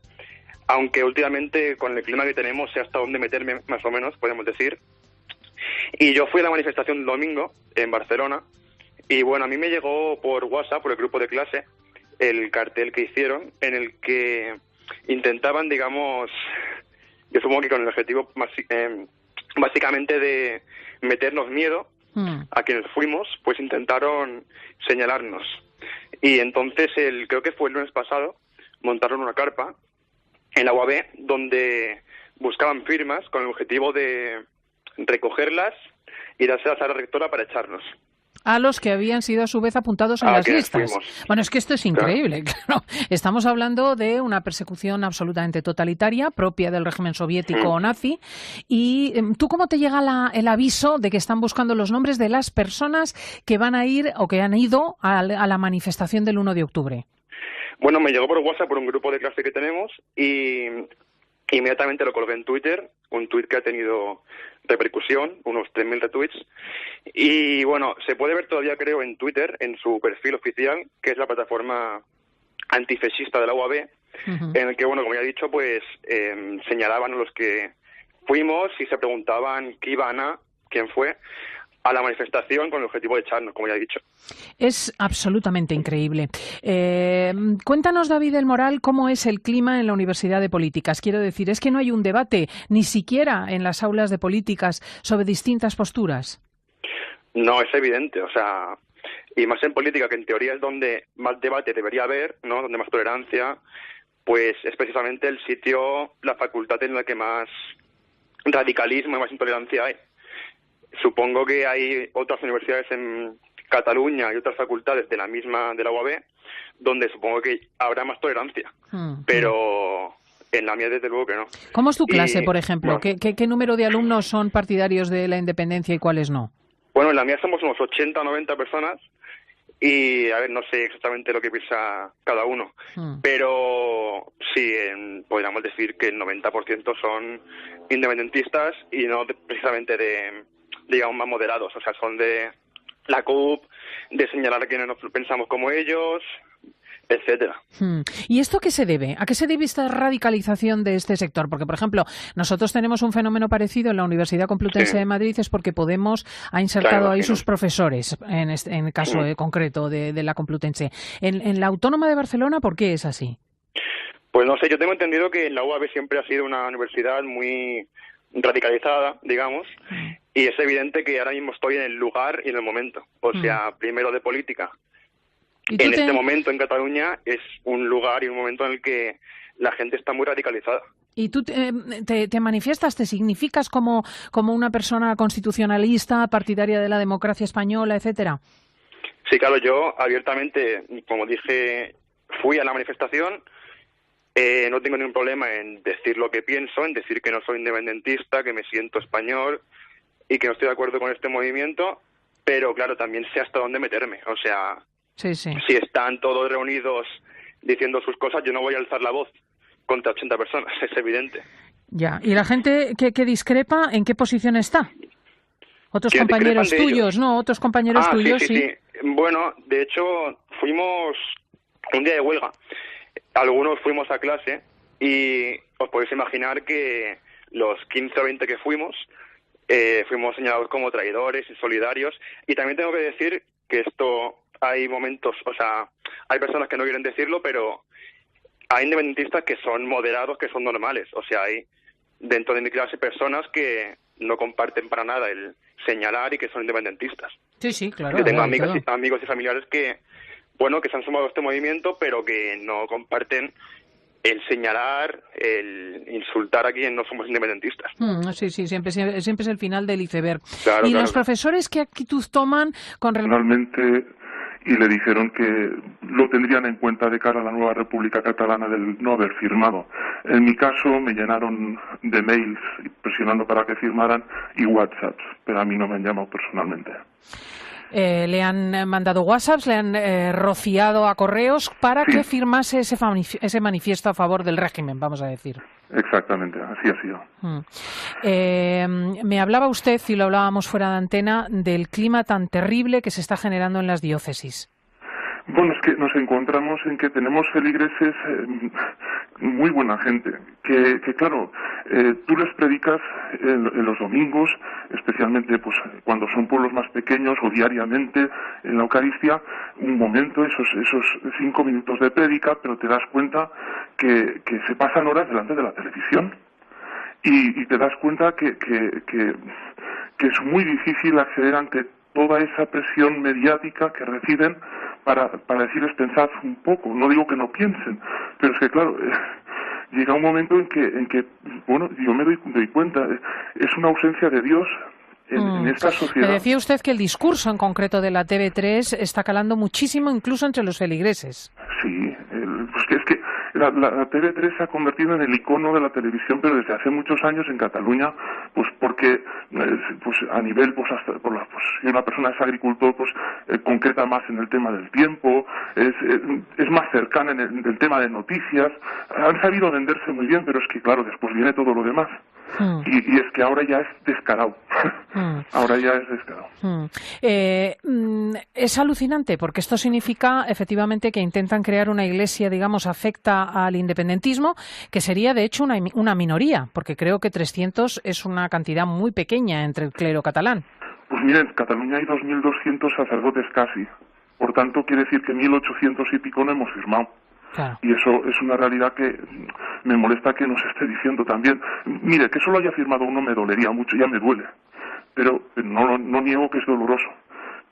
aunque últimamente con el clima que tenemos sé hasta dónde meterme, más o menos, podemos decir. Y yo fui a la manifestación el domingo en Barcelona y bueno, a mí me llegó por WhatsApp, por el grupo de clase, el cartel que hicieron en el que intentaban, digamos, yo supongo que con el objetivo básicamente de meternos miedo a quienes fuimos, pues intentaron señalarnos. Y entonces, creo que fue el lunes pasado, montaron una carpa en la UAB donde buscaban firmas con el objetivo de recogerlas y dárselas a la rectora para echarnos. A los que habían sido a su vez apuntados en las listas. Fuimos. Bueno, es que esto es increíble, claro. Estamos hablando de una persecución absolutamente totalitaria, propia del régimen soviético o nazi. ¿Y tú cómo te llega el aviso de que están buscando los nombres de las personas que van a ir o que han ido a la manifestación del 1 de octubre? Bueno, me llegó por WhatsApp por un grupo de clase que tenemos y Inmediatamente lo colgué en Twitter, un tuit que ha tenido repercusión, unos 3.000 retweets. Y bueno, se puede ver todavía, creo, en Twitter, en su perfil oficial, que es la plataforma antifascista de la UAB, en el que, bueno, como ya he dicho, pues señalaban a los que fuimos y se preguntaban quién fue, a la manifestación con el objetivo de echarnos, como ya he dicho. Es absolutamente increíble. Cuéntanos, David del Moral, cómo es el clima en la Universidad de Políticas. Quiero decir, es que no hay un debate, ni siquiera en las aulas de políticas, sobre distintas posturas. No, es evidente, o sea, y más en política, que en teoría es donde más debate debería haber, ¿no? Donde más tolerancia, pues es precisamente el sitio, la facultad en la que más radicalismo y más intolerancia hay. Supongo que hay otras universidades en Cataluña y otras facultades de la UAB, donde supongo que habrá más tolerancia, pero en la mía desde luego que no. ¿Cómo es tu clase, por ejemplo? Bueno, ¿Qué número de alumnos son partidarios de la independencia y cuáles no? Bueno, en la mía somos unos 80 o 90 personas y, a ver, no sé exactamente lo que piensa cada uno, pero sí, podríamos decir que el 90% son independentistas y no precisamente digamos, más moderados, o sea, son de la CUP, de señalar a quienes no pensamos como ellos, etcétera. ¿Y esto a qué se debe? ¿A qué se debe esta radicalización de este sector? Porque, por ejemplo, nosotros tenemos un fenómeno parecido en la Universidad Complutense de Madrid, es porque Podemos ha insertado ahí sus profesores, en el caso concreto de la Complutense. En la Autónoma de Barcelona, ¿por qué es así? Pues no sé, yo tengo entendido que la UAB siempre ha sido una universidad muy radicalizada, digamos, y es evidente que ahora mismo estoy en el lugar y en el momento, o sea, primero de política. En este momento en Cataluña es un lugar y un momento en el que la gente está muy radicalizada. ¿Y tú te manifiestas, te significas como una persona constitucionalista, partidaria de la democracia española, etcétera? Sí, claro, yo abiertamente, como dije, fui a la manifestación. No tengo ningún problema en decir lo que pienso, en decir que no soy independentista, que me siento español y que no estoy de acuerdo con este movimiento, pero claro, también sé hasta dónde meterme. O sea, si están todos reunidos diciendo sus cosas, yo no voy a alzar la voz contra 80 personas, es evidente. Ya, ¿y la gente que discrepa, en qué posición está? Otros compañeros tuyos, ¿no? Otros compañeros tuyos, sí. Bueno, de hecho, fuimos un día de huelga. Algunos fuimos a clase y os podéis imaginar que los 15 o 20 que fuimos señalados como traidores, insolidarios, y también tengo que decir que esto hay momentos, o sea, hay personas que no quieren decirlo, pero hay independentistas que son moderados, que son normales, o sea, hay dentro de mi clase personas que no comparten para nada el señalar y que son independentistas. Sí, claro. Yo tengo amigos y familiares que se han sumado a este movimiento, pero que no comparten el señalar, el insultar a quien no somos independentistas. Sí, siempre es el final del iceberg. Claro, ¿y los profesores qué actitud toman con realmente? Y le dijeron que lo tendrían en cuenta de cara a la nueva República Catalana del no haber firmado. En mi caso me llenaron de mails presionando para que firmaran y WhatsApps, pero a mí no me han llamado personalmente. Le han mandado WhatsApps, le han rociado a correos para que firmase ese manifiesto a favor del régimen, vamos a decir. Exactamente, así ha sido. Me hablaba usted, y lo hablábamos fuera de antena, del clima tan terrible que se está generando en las diócesis. Bueno, es que nos encontramos en que tenemos feligreses muy buena gente, que claro, tú les predicas en los domingos, especialmente pues cuando son pueblos más pequeños o diariamente en la Eucaristía, un momento, esos 5 minutos de prédica, pero te das cuenta que se pasan horas delante de la televisión y te das cuenta que es muy difícil acceder ante toda esa presión mediática que reciben para decirles pensad un poco. No digo que no piensen, pero es que claro, llega un momento en que bueno, yo me doy cuenta, es una ausencia de Dios en esta sociedad. Me decía usted que el discurso en concreto de la TV3 está calando muchísimo, incluso entre los feligreses. Sí, pues es que la TV3 se ha convertido en el icono de la televisión, pero desde hace muchos años en Cataluña, pues porque pues a nivel, pues hasta si una persona es agricultor, pues concreta más en el tema del tiempo, es más cercana en el tema de noticias. Han sabido venderse muy bien, pero es que claro, después viene todo lo demás. Y es que ahora ya es descarado. Ahora ya es descarado. Es alucinante porque esto significa efectivamente que intentan crear una iglesia, digamos, afecta al independentismo, que sería de hecho una minoría, porque creo que 300 es una cantidad muy pequeña entre el clero catalán. Pues miren, en Cataluña hay 2.200 sacerdotes casi. Por tanto, quiere decir que 1.800 y pico no hemos firmado. Claro. Y eso es una realidad que me molesta que nos esté diciendo también. Mire, que solo haya firmado uno me dolería mucho, ya me duele. Pero no niego que es doloroso.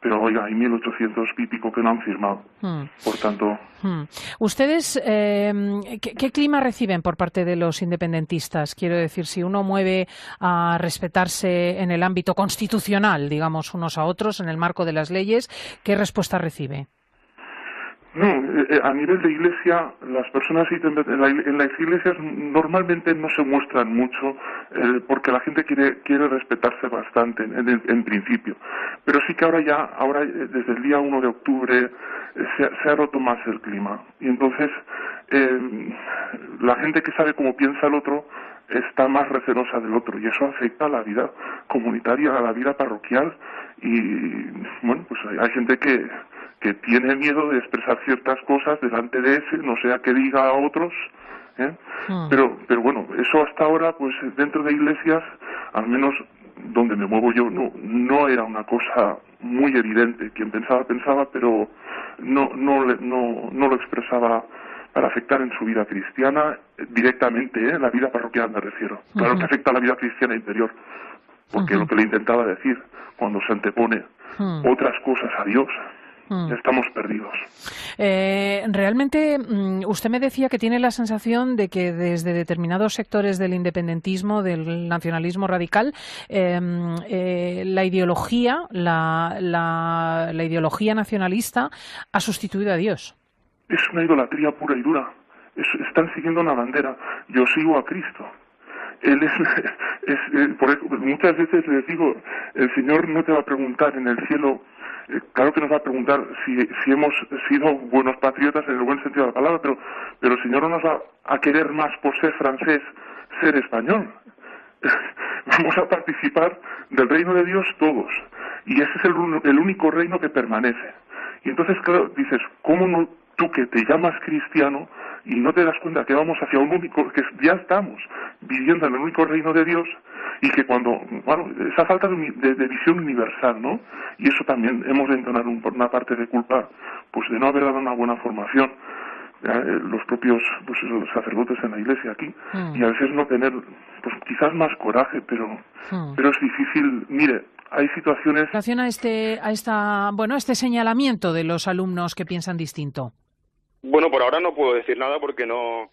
Pero oiga, hay 1.800 y pico que no han firmado. Por tanto... ¿Ustedes qué clima reciben por parte de los independentistas? Quiero decir, si uno mueve a respetarse en el ámbito constitucional, digamos, unos a otros, en el marco de las leyes, ¿qué respuesta recibe? No, a nivel de iglesia, las personas en las iglesias normalmente no se muestran mucho porque la gente quiere respetarse bastante en principio. Pero sí que ahora desde el día 1 de octubre se ha roto más el clima. Y entonces la gente que sabe cómo piensa el otro está más recelosa del otro y eso afecta a la vida comunitaria, a la vida parroquial y bueno, pues hay gente que tiene miedo de expresar ciertas cosas delante de ese, no sea que diga a otros, pero bueno, eso hasta ahora, pues dentro de iglesias, al menos donde me muevo yo, no era una cosa muy evidente. Quien pensaba, pero no lo expresaba para afectar en su vida cristiana directamente, la vida parroquial me refiero. Claro que afecta a la vida cristiana interior, porque lo que le intentaba decir, cuando se antepone otras cosas a Dios, estamos perdidos. Realmente, usted me decía que tiene la sensación de que desde determinados sectores del independentismo, del nacionalismo radical, la ideología, la ideología nacionalista ha sustituido a Dios. Es una idolatría pura y dura. Están siguiendo una bandera. Yo sigo a Cristo. Él por eso, muchas veces les digo, el Señor no te va a preguntar en el cielo, claro que nos va a preguntar si hemos sido buenos patriotas en el buen sentido de la palabra, pero el Señor no nos va a querer más por ser francés, ser español. Vamos a participar del reino de Dios todos, y ese es el único reino que permanece. Y entonces, claro, dices, ¿cómo no tú que te llamas cristiano y no te das cuenta que vamos hacia un único, que ya estamos viviendo en el único reino de Dios y que esa falta de visión universal, ¿no? Y eso también hemos de entonar una parte de culpa, pues de no haber dado una buena formación los propios los sacerdotes en la iglesia aquí y a veces no tener, pues quizás más coraje, pero es difícil. Mire, hay situaciones... En relación a este señalamiento de los alumnos que piensan distinto. Bueno, por ahora no puedo decir nada porque no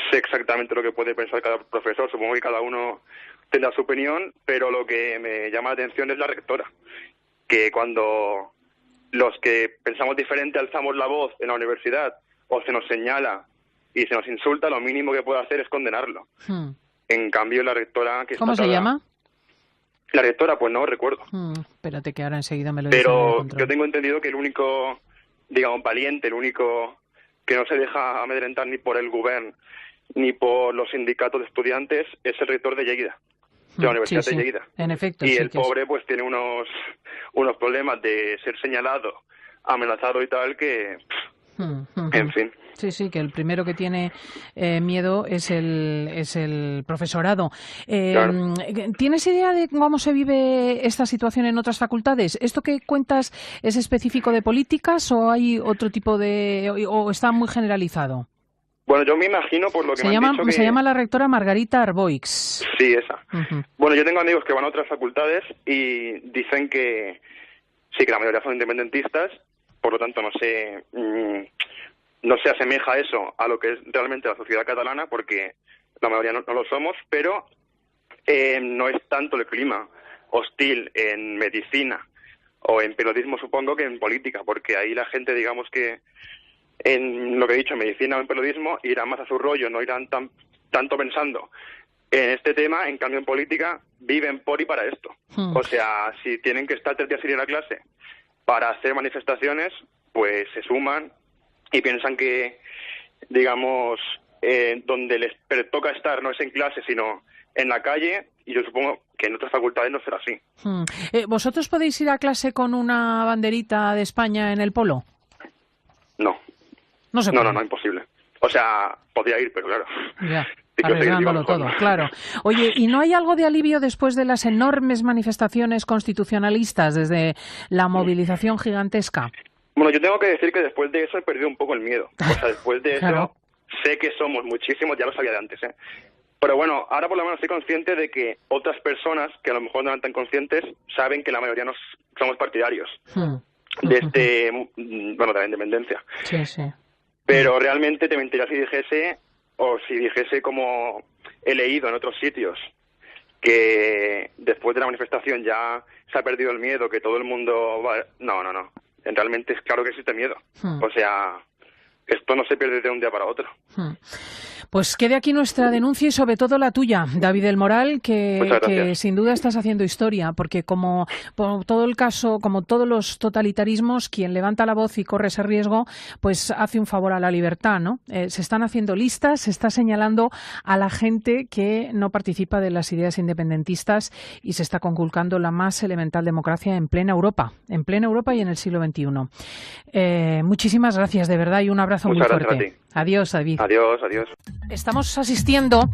sé exactamente lo que puede pensar cada profesor. Supongo que cada uno tendrá su opinión, pero lo que me llama la atención es la rectora, que cuando los que pensamos diferente alzamos la voz en la universidad o se nos señala y se nos insulta, lo mínimo que puede hacer es condenarlo. En cambio, la rectora... ¿Cómo se llama? La rectora, pues no recuerdo. Espérate que ahora enseguida me lo dice. Pero yo tengo entendido que el único, digamos, valiente, el único que no se deja amedrentar ni por el gobierno ni por los sindicatos de estudiantes es el rector de Lleida, de la Universidad de Lleida. En efecto. Y el pobre pues tiene unos problemas de ser señalado, amenazado y tal que... En fin. Sí, que el primero que tiene miedo es el profesorado. Claro. ¿Tienes idea de cómo se vive esta situación en otras facultades? ¿Esto que cuentas es específico de políticas o hay otro tipo o está muy generalizado? Bueno, yo me imagino por lo que me han dicho que... Se llama la rectora Margarita Arboix. Sí, esa. Bueno, yo tengo amigos que van a otras facultades y dicen que sí, que la mayoría son independentistas, por lo tanto no se asemeja eso a lo que es realmente la sociedad catalana, porque la mayoría no lo somos, pero no es tanto el clima hostil en medicina o en periodismo, supongo, que en política, porque ahí la gente, digamos que en lo que he dicho, en medicina o en periodismo, irán más a su rollo, no irán tanto pensando en este tema. En cambio, en política viven por y para esto. O sea, si tienen que estar 3 días sin ir a clase para hacer manifestaciones, pues se suman y piensan que, digamos, donde les toca estar no es en clase, sino en la calle, y yo supongo que en otras facultades no será así. ¿Vosotros podéis ir a clase con una banderita de España en el polo? No. No se puede. No, imposible. O sea, podría ir, pero claro. Ya, arriesgándolo todo, claro. Oye, ¿y no hay algo de alivio después de las enormes manifestaciones constitucionalistas, desde la movilización gigantesca? Bueno, yo tengo que decir que después de eso he perdido un poco el miedo. O sea, después de eso sé que somos muchísimos, ya lo sabía de antes, ¿eh? Pero bueno, ahora por lo menos soy consciente de que otras personas, que a lo mejor no eran tan conscientes, saben que la mayoría no somos partidarios de la independencia. Sí, sí. Pero realmente te mentiría si dijese como he leído en otros sitios, que después de la manifestación ya se ha perdido el miedo, que todo el mundo va... No. Realmente es claro que existe miedo. O sea, esto no se pierde de un día para otro. Pues quede aquí nuestra denuncia y sobre todo la tuya, David del Moral, que sin duda estás haciendo historia, porque como todo el caso, como todos los totalitarismos, quien levanta la voz y corre ese riesgo, pues hace un favor a la libertad, ¿no? Se están haciendo listas, se está señalando a la gente que no participa de las ideas independentistas y se está conculcando la más elemental democracia en plena Europa y en el siglo XXI. Muchísimas gracias, de verdad, y un abrazo muy fuerte. Muchas gracias a ti. Adiós, David. Adiós. Estamos asistiendo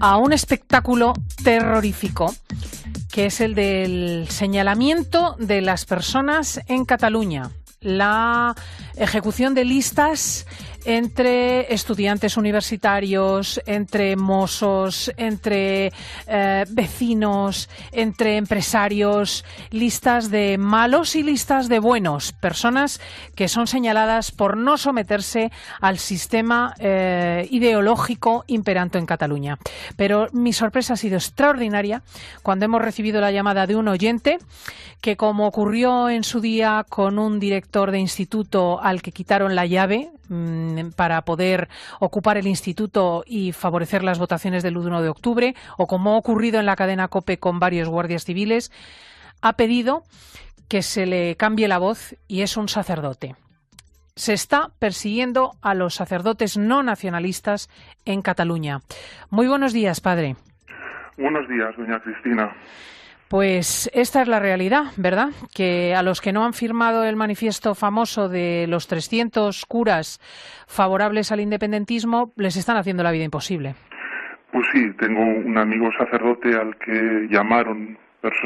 a un espectáculo terrorífico, que es el del señalamiento de las personas en Cataluña. La ejecución de listas entre estudiantes universitarios, entre mozos, entre vecinos, entre empresarios, listas de malos y listas de buenos, personas que son señaladas por no someterse al sistema ideológico imperante en Cataluña. Pero mi sorpresa ha sido extraordinaria cuando hemos recibido la llamada de un oyente que, como ocurrió en su día con un director de instituto al que quitaron la llave para poder ocupar el instituto y favorecer las votaciones del 1 de octubre, o como ha ocurrido en la cadena COPE con varios guardias civiles, ha pedido que se le cambie la voz y es un sacerdote. Se está persiguiendo a los sacerdotes no nacionalistas en Cataluña. Muy buenos días, padre. Buenos días, doña Cristina. Pues esta es la realidad, ¿verdad? Que a los que no han firmado el manifiesto famoso de los 300 curas favorables al independentismo les están haciendo la vida imposible. Pues sí, tengo un amigo sacerdote al que llamaron